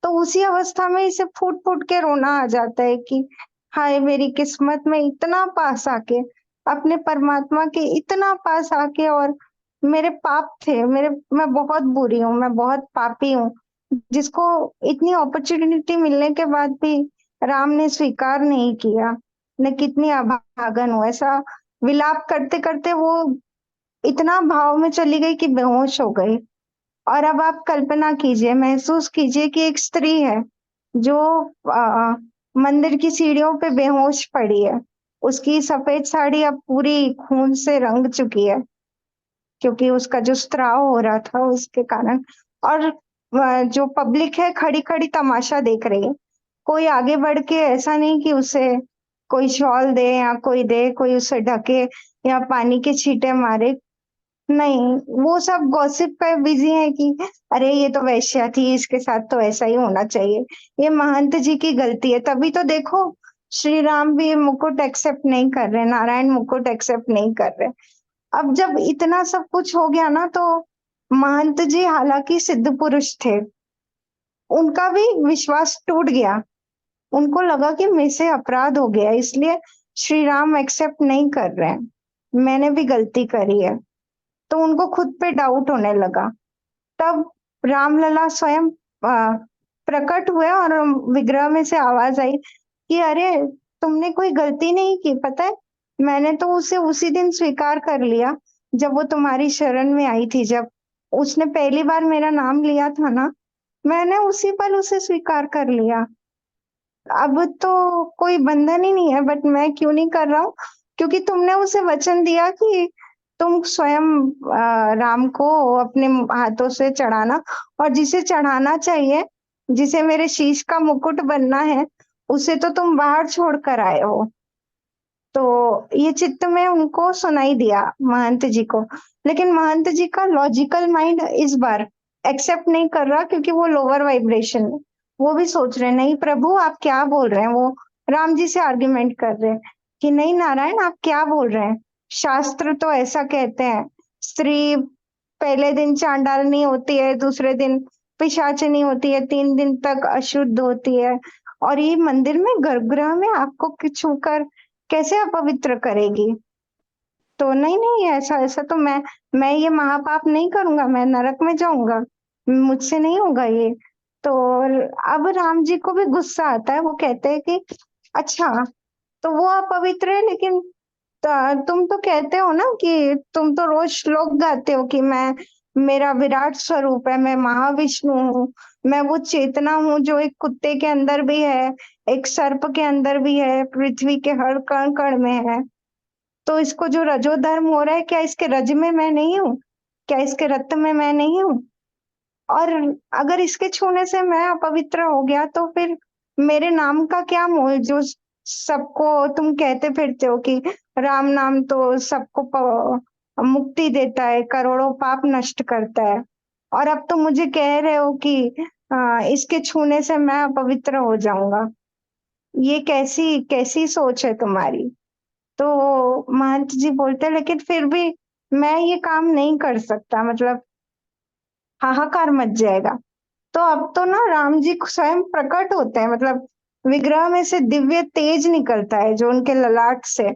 तो उसी अवस्था में इसे फूट फूट के रोना आ जाता है कि हाय मेरी किस्मत में इतना पास आके, अपने परमात्मा के इतना पास आके, और मेरे पाप थे, मेरे, मैं बहुत बुरी हूँ, मैं बहुत पापी हूँ, जिसको इतनी अपॉर्चुनिटी मिलने के बाद भी राम ने स्वीकार नहीं किया। ने कितनी अभागन हो, ऐसा विलाप करते करते वो इतना भाव में चली गई कि बेहोश हो गई। और अब आप कल्पना कीजिए, महसूस कीजिए कि एक स्त्री है जो मंदिर की सीढ़ियों पे बेहोश पड़ी है। उसकी सफेद साड़ी अब पूरी खून से रंग चुकी है, क्योंकि उसका जो स्त्राव हो रहा था उसके कारण। और जो पब्लिक है खड़ी खड़ी तमाशा देख रही है। कोई आगे बढ़ के ऐसा नहीं कि उसे कोई शॉल दे या कोई दे, कोई उसे ढके या पानी के छींटे मारे। नहीं, वो सब गॉसिप पे बिजी है कि अरे ये तो वैश्या थी, इसके साथ तो ऐसा ही होना चाहिए। ये महंत जी की गलती है, तभी तो देखो श्री राम भी मुकुट एक्सेप्ट नहीं कर रहे, नारायण मुकुट एक्सेप्ट नहीं कर रहे। अब जब इतना सब कुछ हो गया ना, तो महंत जी हालांकि सिद्ध पुरुष थे, उनका भी विश्वास टूट गया। उनको लगा कि मेरे से अपराध हो गया, इसलिए श्री राम एक्सेप्ट नहीं कर रहे हैं, मैंने भी गलती करी है। तो उनको खुद पे डाउट होने लगा। तब रामलला स्वयं प्रकट हुए और विग्रह में से आवाज आई कि अरे तुमने कोई गलती नहीं की, पता है मैंने तो उसे उसी दिन स्वीकार कर लिया जब वो तुम्हारी शरण में आई थी। जब उसने पहली बार मेरा नाम लिया था ना, मैंने उसी पल उसे स्वीकार कर लिया। अब तो कोई बंधन ही नहीं है, बट मैं क्यों नहीं कर रहा हूँ? क्योंकि तुमने उसे वचन दिया कि तुम स्वयं राम को अपने हाथों से चढ़ाना, और जिसे चढ़ाना चाहिए, जिसे मेरे शीश का मुकुट बनना है, उसे तो तुम बाहर छोड़ कर आए हो। तो ये चित्त में उनको सुनाई दिया महंत जी को। लेकिन महंत जी का लॉजिकल माइंड इस बार एक्सेप्ट नहीं कर रहा, क्योंकि वो लोअर वाइब्रेशन में। वो भी सोच रहे हैं नहीं प्रभु आप क्या बोल रहे हैं। वो राम जी से आर्ग्यूमेंट कर रहे हैं कि नहीं नारायण आप क्या बोल रहे हैं, शास्त्र तो ऐसा कहते हैं, स्त्री पहले दिन चांडालनी होती है, दूसरे दिन पिशाचिनी होती है, 3 दिन तक अशुद्ध होती है, और ये मंदिर में गर्भगृह में आपको छूकर कैसे अपवित्र करेगी? तो नहीं नहीं, ऐसा ऐसा तो मैं ये महापाप नहीं करूंगा, मैं नरक में जाऊंगा, मुझसे नहीं होगा ये। तो अब राम जी को भी गुस्सा आता है, वो कहते हैं कि अच्छा तो वो अपवित्र है, लेकिन तुम तो कहते हो ना कि तुम तो रोज श्लोक गाते हो कि मैं, मेरा विराट स्वरूप है, मैं महाविष्णु हूँ, मैं वो चेतना हूँ जो एक कुत्ते के अंदर भी है, एक सर्प के अंदर भी है, पृथ्वी के हर कण कण में है। तो इसको जो रजोधर्म हो रहा है, क्या इसके रज में मैं नहीं हूँ? क्या इसके रक्त में मैं नहीं हूँ? और अगर इसके छूने से मैं अपवित्र हो गया, तो फिर मेरे नाम का क्या मोल, जो सबको तुम कहते फिरते हो कि राम नाम तो सबको मुक्ति देता है, करोड़ों पाप नष्ट करता है। और अब तो मुझे कह रहे हो कि इसके छूने से मैं अपवित्र हो जाऊंगा। ये कैसी कैसी सोच है तुम्हारी? तो महंत जी बोलते लेकिन फिर भी मैं ये काम नहीं कर सकता, मतलब हाहाकार मच जाएगा। तो अब तो ना राम जी स्वयं प्रकट होते हैं, मतलब विग्रह में से दिव्य तेज निकलता है जो उनके ललाट से,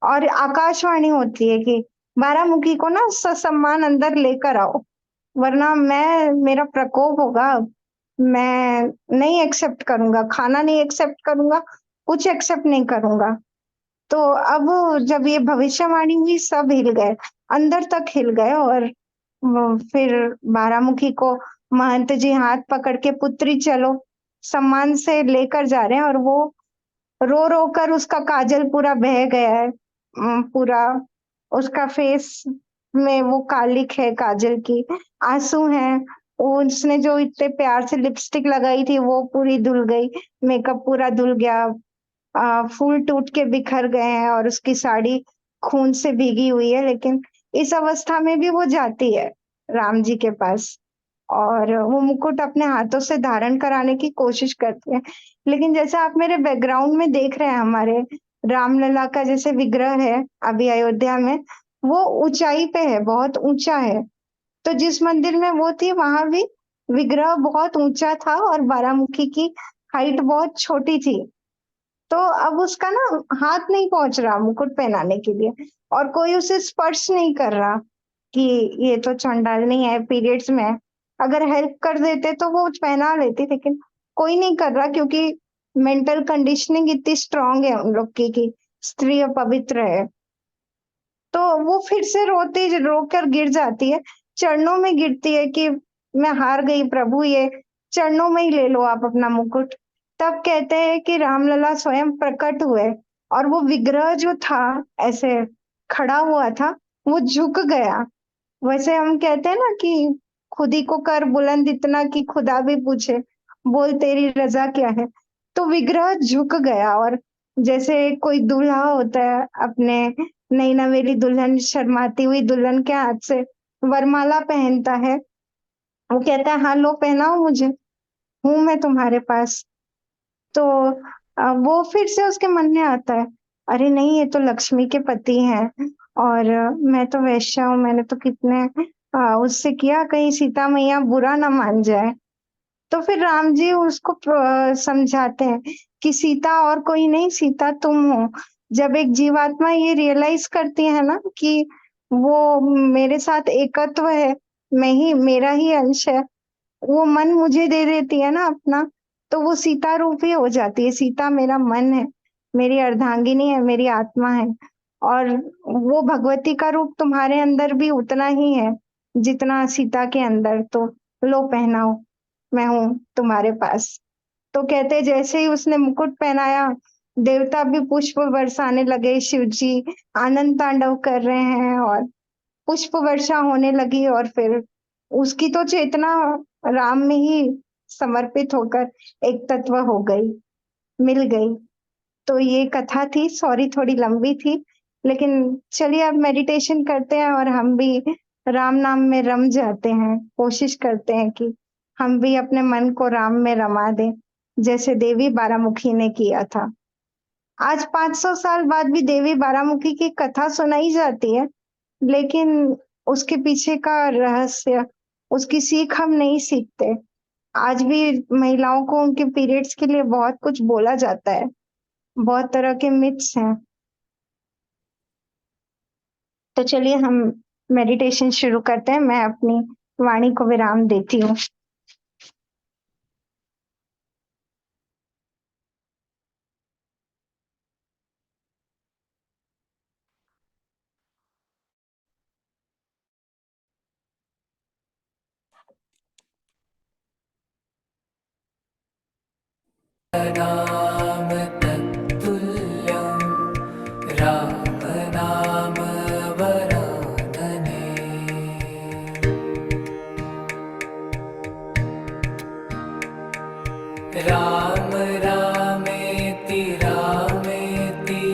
और आकाशवाणी होती है कि बारामुखी को ना ससम्मान अंदर लेकर आओ, वरना मैं, मेरा प्रकोप होगा। मैं नहीं एक्सेप्ट करूंगा, खाना नहीं एक्सेप्ट करूंगा, कुछ एक्सेप्ट नहीं करूंगा। तो अब जब ये भविष्यवाणी हुई, सब हिल गए, अंदर तक हिल गए। और फिर बारामुखी को महंत जी हाथ पकड़ के पुत्री चलो सम्मान से लेकर जा रहे हैं, और वो रो रो कर, उसका काजल पूरा बह गया है, पूरा उसका फेस में वो कालिक है काजल की, आंसू हैं। उसने जो इतने प्यार से लिपस्टिक लगाई थी वो पूरी धुल गई, मेकअप पूरा धुल गया, फूल टूट के बिखर गए हैं, और उसकी साड़ी खून से भीगी हुई है। लेकिन इस अवस्था में भी वो जाती है राम जी के पास, और वो मुकुट अपने हाथों से धारण कराने की कोशिश करती है। लेकिन जैसा आप मेरे बैकग्राउंड में देख रहे हैं, हमारे रामलला का जैसे विग्रह है अभी अयोध्या में, वो ऊंचाई पे है, बहुत ऊंचा है। तो जिस मंदिर में वो थी वहां भी विग्रह बहुत ऊंचा था, और बारामुखी की हाइट बहुत छोटी थी। तो अब उसका ना हाथ नहीं पहुंच रहा मुकुट पहनाने के लिए, और कोई उसे स्पर्श नहीं कर रहा कि ये तो चंडालनी है, पीरियड्स में है। अगर हेल्प कर देते तो वो पहना लेती, लेकिन कोई नहीं कर रहा क्योंकि मेंटल कंडीशनिंग इतनी स्ट्रांग है उन लोग की कि स्त्री अपवित्र है। तो वो फिर से रोती रो कर गिर जाती है, चरणों में गिरती है कि मैं हार गई प्रभु, ये चरणों में ही ले लो आप अपना मुकुट। तब कहते हैं कि रामलला स्वयं प्रकट हुए और वो विग्रह जो था ऐसे खड़ा हुआ था, वो झुक गया। वैसे हम कहते हैं ना कि खुद ही को कर बुलंद इतना कि खुदा भी पूछे, बोल तेरी रजा क्या है। तो विग्रह झुक गया और जैसे कोई दूल्हा होता है अपने नई नवेली दुल्हन, शर्माती हुई दुल्हन के हाथ से वरमाला पहनता है, वो कहता है हाँ लो पहनाओ मुझे, हूं मैं तुम्हारे पास। तो वो फिर से उसके मन में आता है, अरे नहीं ये तो लक्ष्मी के पति हैं और मैं तो वैश्या हूँ, मैंने तो कितने उससे किया, कहीं सीता मैया बुरा ना मान जाए। तो फिर राम जी उसको समझाते हैं कि सीता और कोई नहीं, सीता तुम हो। जब एक जीवात्मा ये रियलाइज करती है ना कि वो मेरे साथ एकत्व है, मैं ही, मेरा ही अंश है, वो मन मुझे दे देती है ना अपना, तो वो सीता रूप ही हो जाती है। सीता मेरा मन है, मेरी अर्धांगिनी है, मेरी आत्मा है। और वो भगवती का रूप तुम्हारे अंदर भी उतना ही है जितना सीता के अंदर। तो लो पहनाओ, मैं हूं तुम्हारे पास। तो कहते हैं जैसे ही उसने मुकुट पहनाया, देवता भी पुष्प बरसाने लगे, शिव जी आनंद तांडव कर रहे हैं और पुष्प वर्षा होने लगी और फिर उसकी तो चेतना राम में ही समर्पित होकर एक तत्व हो गई, मिल गई। तो ये कथा थी, सॉरी थोड़ी लंबी थी, लेकिन चलिए अब मेडिटेशन करते हैं और हम भी राम नाम में रम जाते हैं। कोशिश करते हैं कि हम भी अपने मन को राम में रमा दें, जैसे देवी बारामुखी ने किया था। आज 500 साल बाद भी देवी बारामुखी की कथा सुनाई जाती है, लेकिन उसके पीछे का रहस्य, उसकी सीख हम नहीं सीखते। आज भी महिलाओं को उनके पीरियड्स के लिए बहुत कुछ बोला जाता है, बहुत तरह के मिथ्स हैं। तो चलिए हम मेडिटेशन शुरू करते हैं, मैं अपनी वाणी को विराम देती हूँ। नाम तत्तुल्यं राम नाम वरानने। राम रामेति रामेति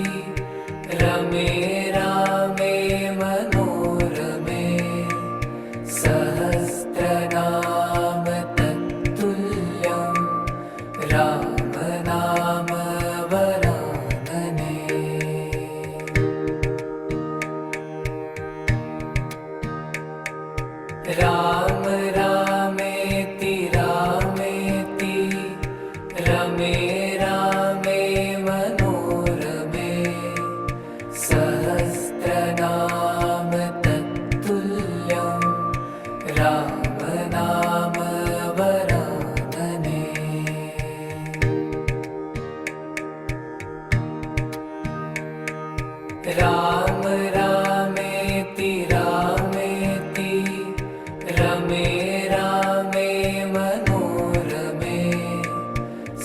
रमे रामे मनोरमे। सहस्रनाम तत्तुल्यं राम नाम वरानने। राम रामेति रामेति रमे रामे मनोरमे। सहस्रनाम तत्तुल्यं राम नाम वरानने। राम रामेति रामेति रमे रामे मनोरमे।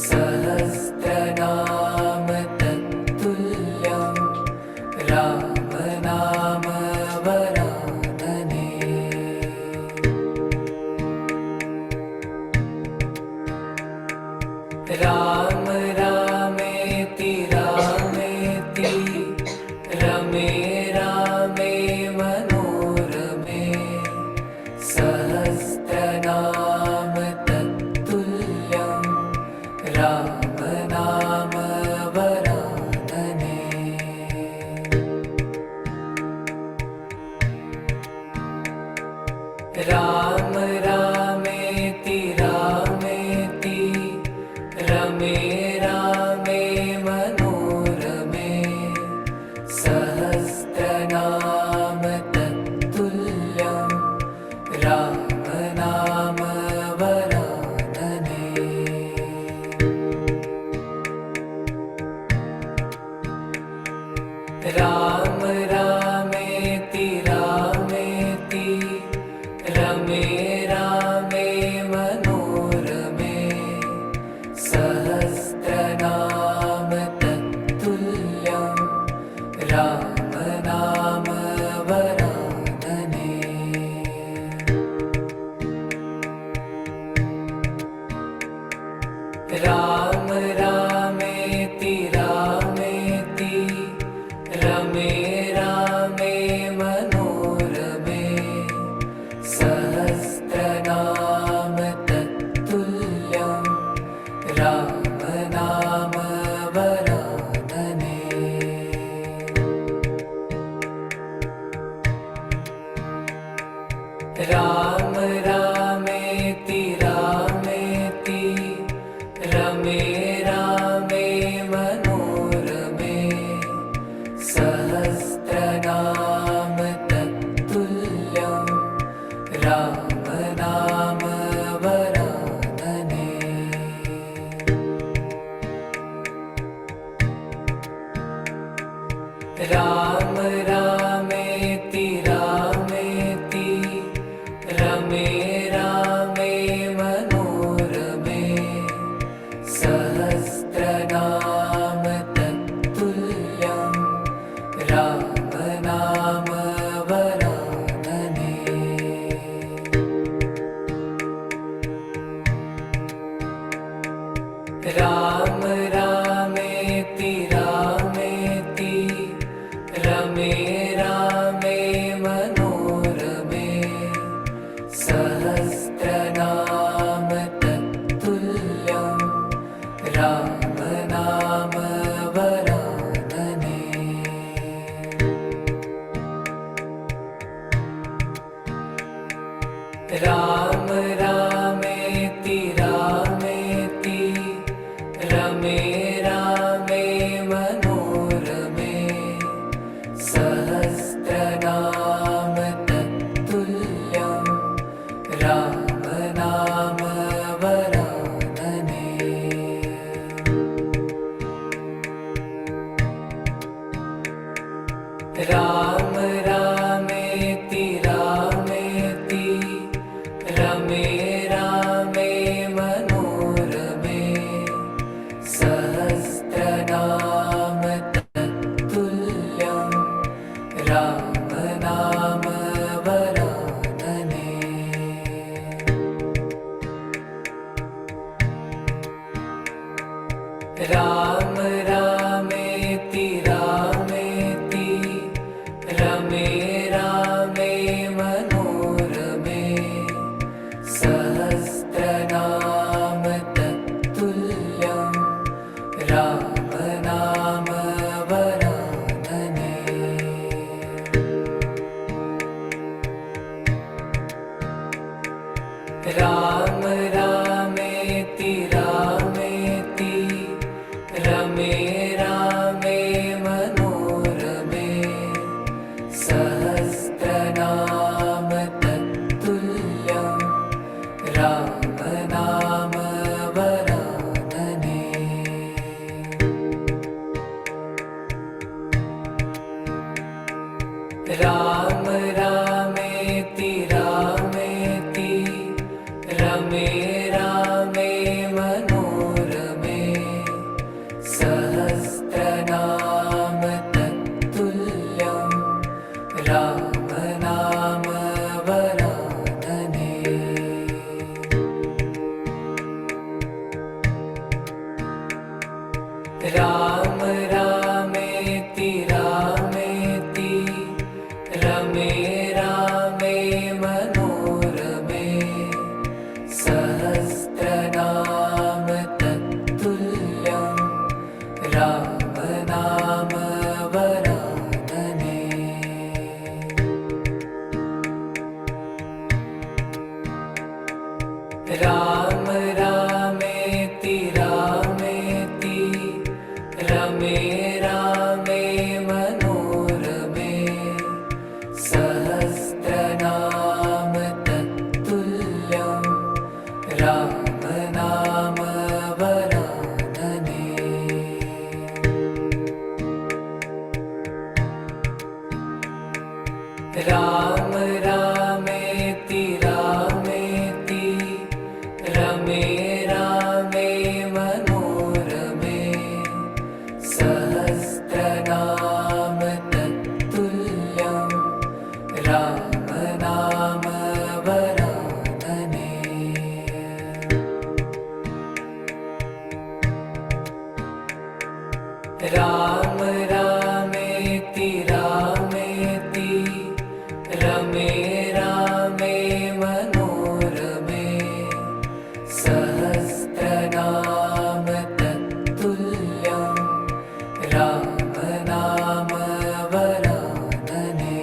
सहस्रनाम तत्तुल्यं राम नाम वरानने। राम रामेति रामेति रमे रामे मनोरमे। सहस्रनाम तत्तुल्यं राम नाम वरानने। राम रामेति रामेति रमे रामे मनोरमे। सहस्रनाम तत्तुल्यं राम नाम राम रामेति रामेति रमे रामे मनोरमे सहस्रनाम तत्तुल्यं राम नाम वरानने। राम रामेति रामेति रमे रामे मनोरमे सहस्रनाम तत्तुल्यं राम नाम वरानने। राम रामेति रामेति रमे रामे मनोरमे सहस्रनाम तत्तुल्यं राम नाम वरानने। राम रामेति रामेति रमे रामे मनोरमे सहस्रनाम तत्तुल्यं राम नाम वरानने। राम रामेति रामेति रमे रामे मनोरमे सहस्रनाम तत्तुल्यं राम नाम वरानने। राम रामेति रामेति रमे रामे मनोरमे सहस्रनाम तत्तुल्यं राम नाम वरानने। राम रामेति रामेति रमे रामे मनोरमे सहस्रनाम तत्तुल्यं राम नाम वरानने। राम रामेति रामेति रमे रामे मनोरमे सहस्रनाम तत्तुल्यं राम नाम वरानने। राम रामेति रामेति रमे रामे मनोरमे सहस्रनाम तत्तुल्यं राम नाम वरानने। राम रामेति रामेति रमे रामे मनोरमे सहस्रनाम तत्तुल्यं राम नाम वरानने। राम रामेति रामेति रमे रामे मनोरमे सहस्रनाम तत्तुल्यं राम नाम वरानने। राम रामेति रामेति रमे रामे मनोरमे सहस्रनाम तत्तुल्यं राम नाम वरानने राम रामेति रामेति रमे रामे मनोरमे सहस्रनाम तत्तुल्यं राम नाम वरानने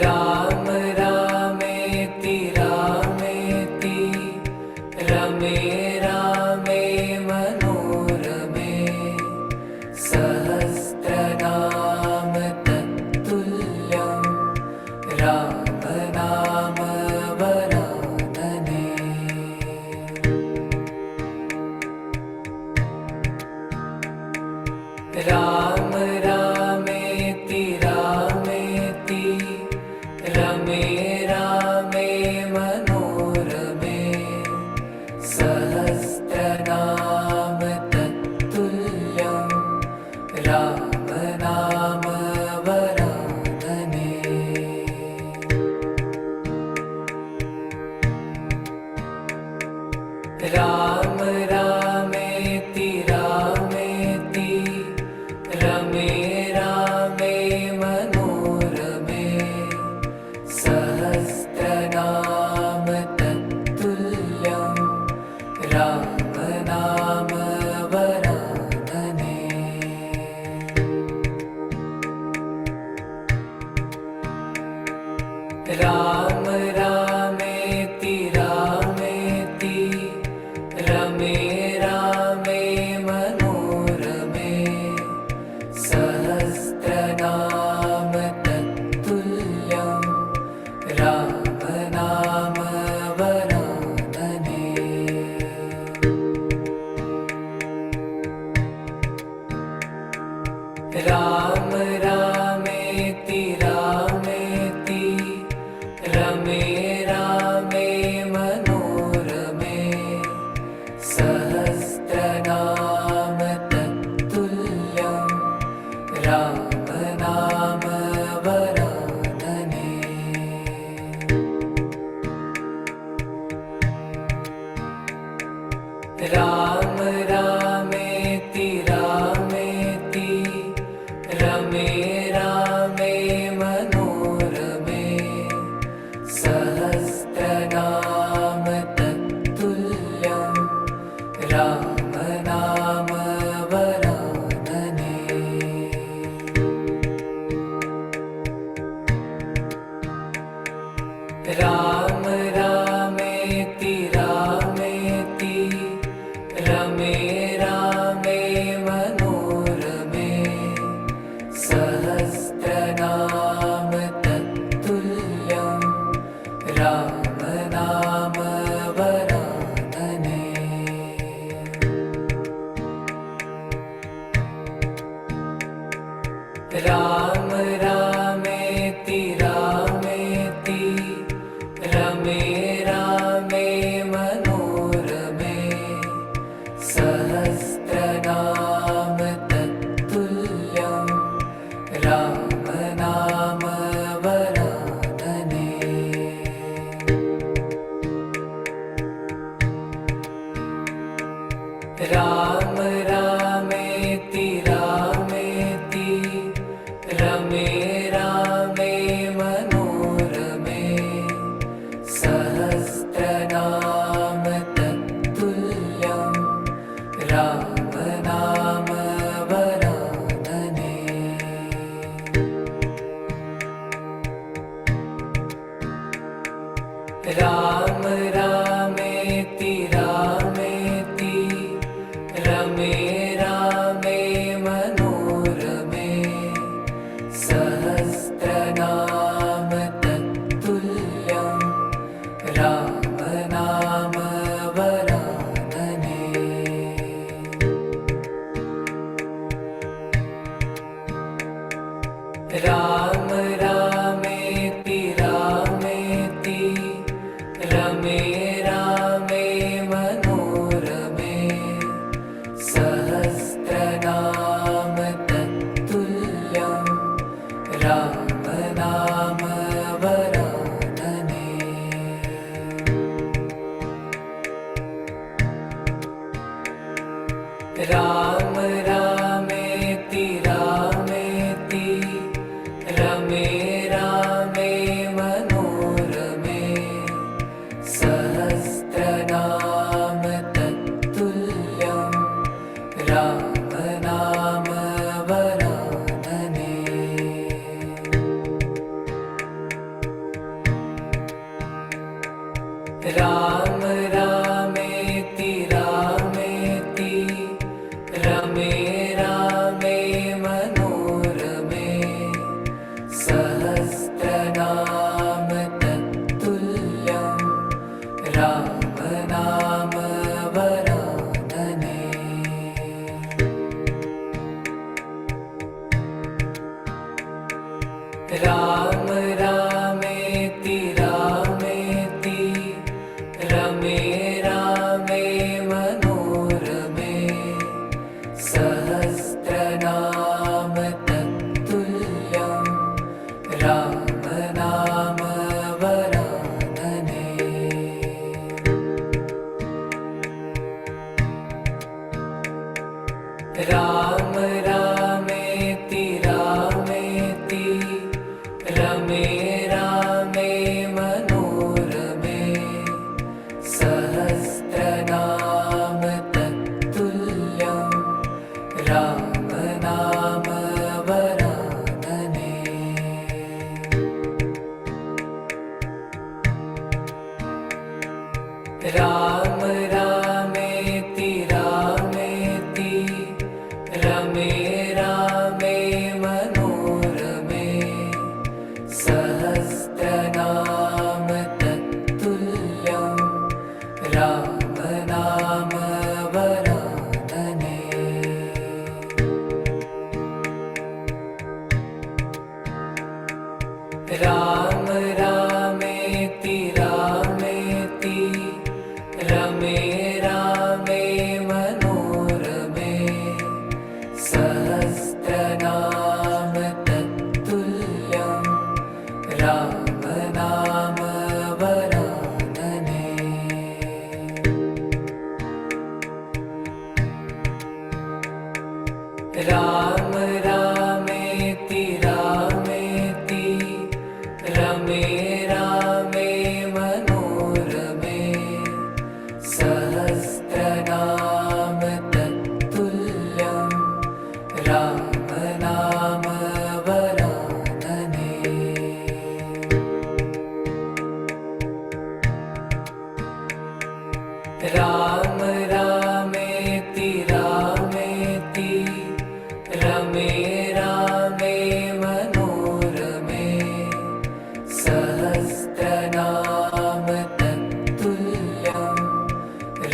राम रामेति रामेति रमे रामे मनोरमे सहस्रनाम तत्तुल्यं राम नाम वरानने राम रामेति रामेति रमे रामे मनोरमे सहस्रनाम तत्तुल्यं राम नाम वरानने राम रामेति रामेति रमे रामे मनोरमे सहस्रनाम तत्तुल्यं राम नाम वरानने राम रामेति रामेति रमे रामे मनोरमे सहस्रनाम तत्तुल्यं राम नाम वरानने राम रामेति रामेति रमे रामे मनोरमे सहस्रनाम तत्तुल्यं राम नाम वरानने राम रामेति रामेति रमे रामे मनोरमे सहस्रनाम तत्तुल्यं राम नाम वरानने राम रामेति रामेति रमे रामे मनोरमे सहस्रनाम तत्तुल्यं राम नाम वरानने राम रामेति रामेति रमे रामे मनोरमे सहस्रनाम तत्तुल्यं राम नाम वरानने राम रामेति रामेति रमे रामे मनोरमे सहस्रनाम तत्तुल्यं राम नाम वरानने राम रामेति रामेति रमे रामे मनोरमे सहस्रनाम तत्तुल्यं राम नाम वरानने राम रामेति रामेति रमे रामे मनोरमे सहस्रनाम सहस्रनाम तत्तुल्यं राम नाम वरानने। राम रामेति रामेति रमे रामे मनोरमे सहस्रनाम तत्तुल्यं राम नाम वरानने। राम रामेति रामेति रमे रामे मनोरमे सहस्रनाम तत्तुल्यं राम नाम वरानने। राम रामेति रामेति रमे रामे मनोरमे सहस्रनाम तत्तुल्यं राम नाम वरानने। राम रामेति रामेति रमे रामे मनोरमे सहस्रनाम तत्तुल्यं राम नाम वरानने। राम रामेति रामेति रमे रामे मनोरमे सहस्रनाम तत्तुल्यं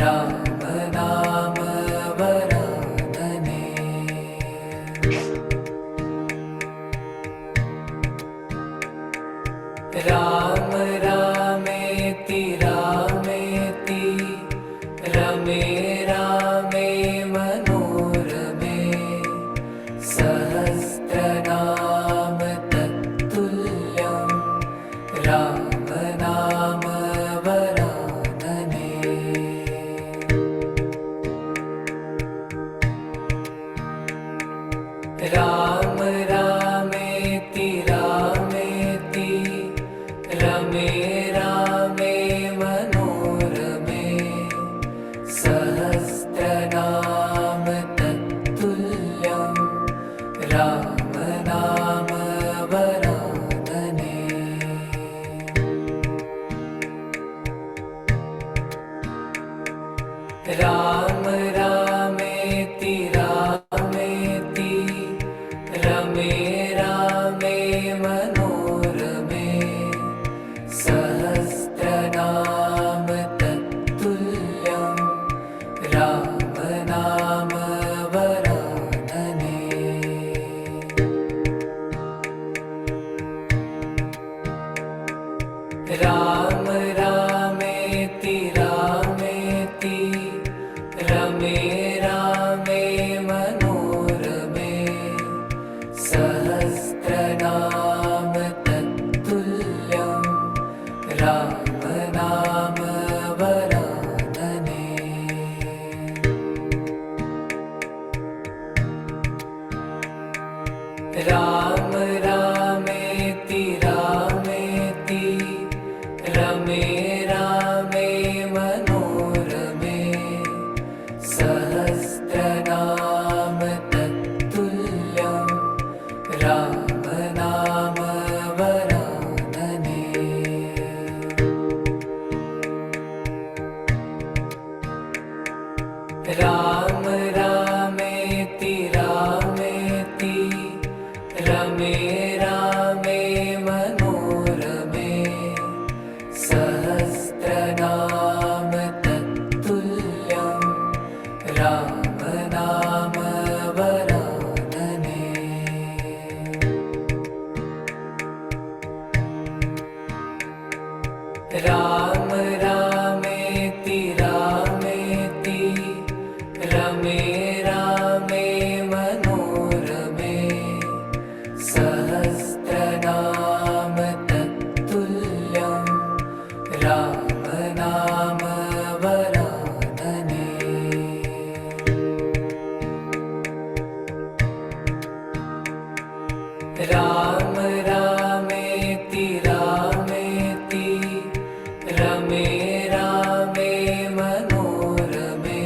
राम नाम वरानने। राम रामेति रामेति रमे रामे मनोरमे सहस्रनाम तत्तुल्यं राम नाम वरानने। राम रामेति रामेति रमे रामे मनोरमे सहस्रनाम तत्तुल्यं राम नाम वरानने। राम रामेति रामेति रमे रामे मनोरमे सहस्रनाम तत्तुल्यं राम नाम वरानने। राम रामेति रामेति रमे रामे मनोरमे सहस्रनाम तत्तुल्यं राम नाम वरानने। राम रामेति रामेति रमे रामे मनोरमे सहस्रनाम तत्तुल्यं राम नाम वरानने। राम रामेति रामेति रमे राम रामेति रामेति रमे रामे मनोरमे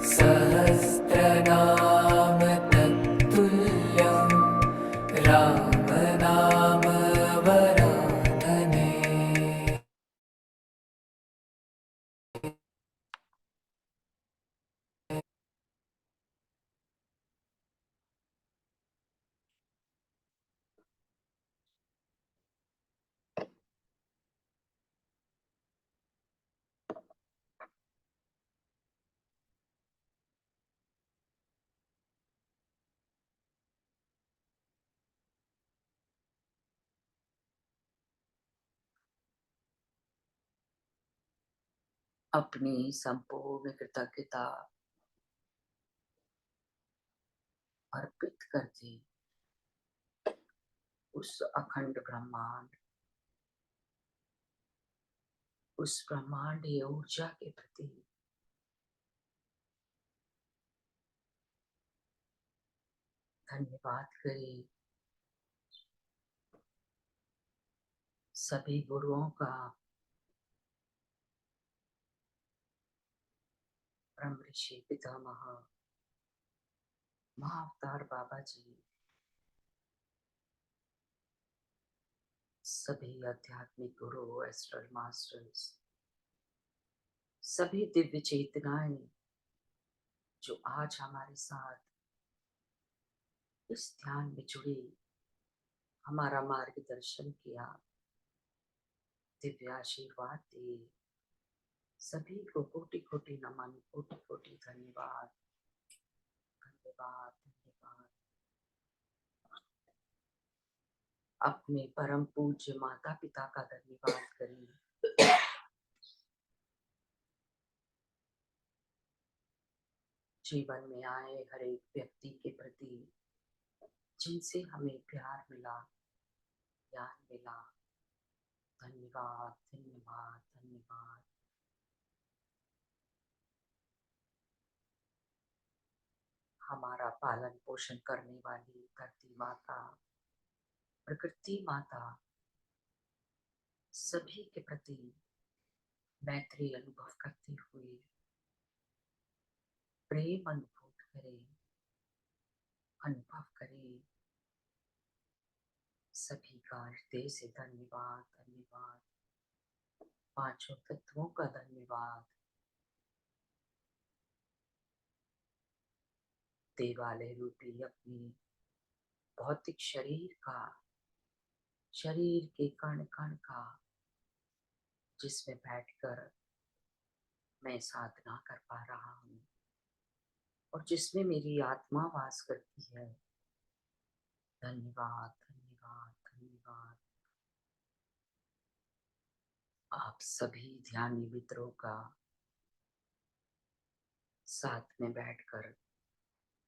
सहस्रनाम तत्तुल्यं राम नाम वरानने। अपनी संपूर्ण कृतज्ञता अर्पित करके उस अखंड ब्रह्मांड, उस ब्रह्मांडीय ऊर्जा के प्रति धन्यवाद करें। सभी गुरुओं का, ब्रह्म ऋषि पितामह महाअवतार बाबा जी, सभी आध्यात्मिक गुरु, एस्ट्रल मास्टर्स, सभी दिव्य चेतनाएं जो आज हमारे साथ इस ध्यान में जुड़ी, हमारा मार्गदर्शन किया, दिव्य आशीर्वाद दिए, सभी को कोटि कोटि नमन, कोटि कोटि धन्यवाद, धन्यवाद, धन्यवाद। अपने परम पूज्य माता पिता का धन्यवाद करें। जीवन में आए हर एक व्यक्ति के प्रति जिनसे हमें प्यार मिला, ज्ञान मिला, धन्यवाद, धन्यवाद, धन्यवाद। हमारा पालन पोषण करने वाली धरती माता, प्रकृति माता, सभी के प्रति मैत्री अनुभव करते हुए प्रेम अनुभूत करें, अनुभव करें। सभी का हृदय से धन्यवाद, धन्यवाद। पांचों तत्वों का धन्यवाद। देवालय रूपी अपनी भौतिक शरीर का, शरीर के कण कण का, जिसमें बैठकर मैं साधना कर पा रहा हूँ और जिसमें मेरी आत्मा वास करती है। धन्यवाद, धन्यवाद, धन्यवाद। आप सभी ध्यानी मित्रों का साथ में बैठकर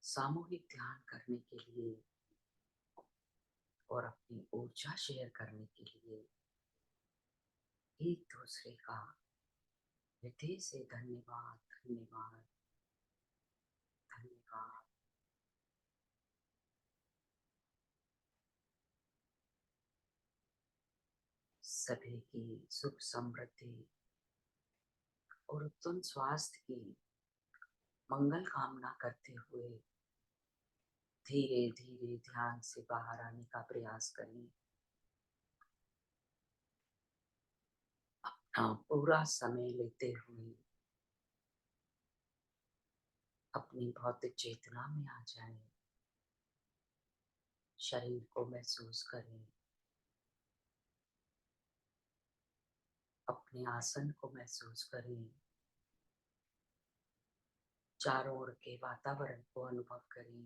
सामूहिक ध्यान करने के लिए और अपनी ऊर्जा शेयर करने के लिए एक दूसरे का हृदय से धन्यवाद, धन्यवाद, धन्यवाद। सभी की सुख समृद्धि और उत्तम स्वास्थ्य की मंगल कामना करते हुए धीरे धीरे ध्यान से बाहर आने का प्रयास करें। अपना पूरा समय लेते हुए अपनी भौतिक चेतना में आ जाएं। शरीर को महसूस करें, अपने आसन को महसूस करें, चारों ओर के वातावरण को अनुभव करें।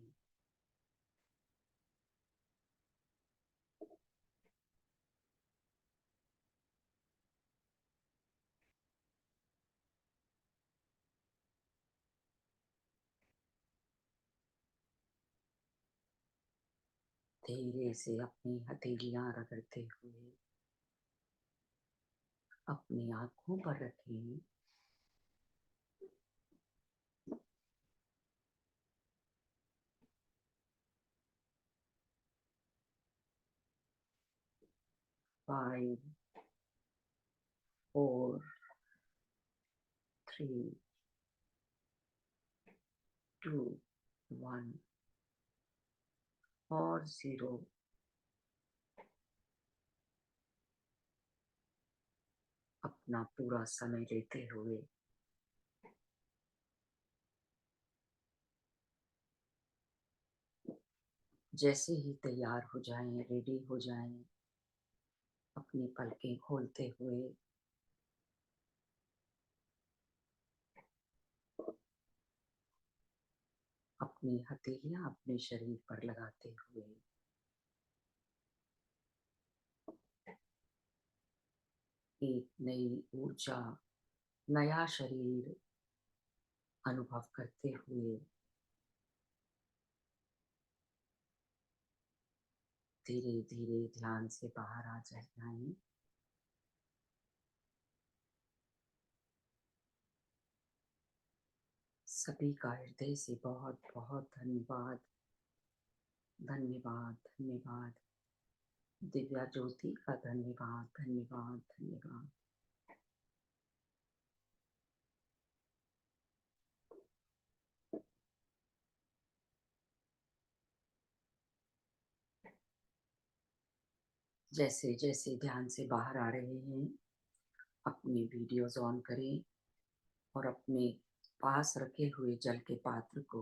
धीरे से अपनी हथेलियां रगड़ते हुए अपनी आंखों पर रखें। 5 4 3 2 1 और 0। अपना पूरा समय लेते हुए जैसे ही तैयार हो जाएं, रेडी हो जाएं, अपनी पलकें खोलते हुए अपनी हथेलियां अपने शरीर पर लगाते हुए एक नई ऊर्जा, नया शरीर अनुभव करते हुए धीरे धीरे ध्यान से बाहर आ जाएं। सभी का हृदय से बहुत बहुत धन्यवाद, धन्यवाद, धन्यवाद। दिव्या ज्योति का धन्यवाद, धन्यवाद, धन्यवाद। जैसे जैसे ध्यान से बाहर आ रहे हैं, अपनी वीडियोस ऑन करें और अपने पास रखे हुए जल के पात्र को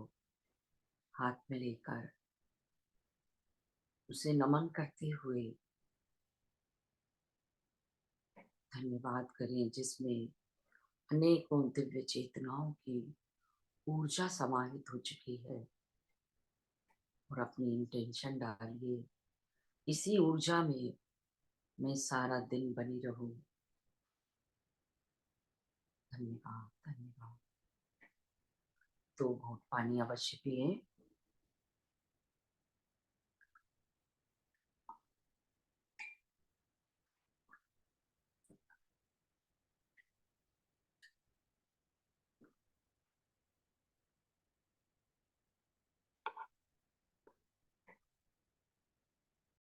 हाथ में लेकर उसे नमन करते हुए धन्यवाद करें, जिसमें अनेकों दिव्य चेतनाओं की ऊर्जा समाहित हो चुकी है। और अपनी इंटेंशन डालिए, इसी ऊर्जा में मैं सारा दिन बनी रहूं। धन्यवाद, धन्यवाद। 2 घूंट पानी अवश्य पिए।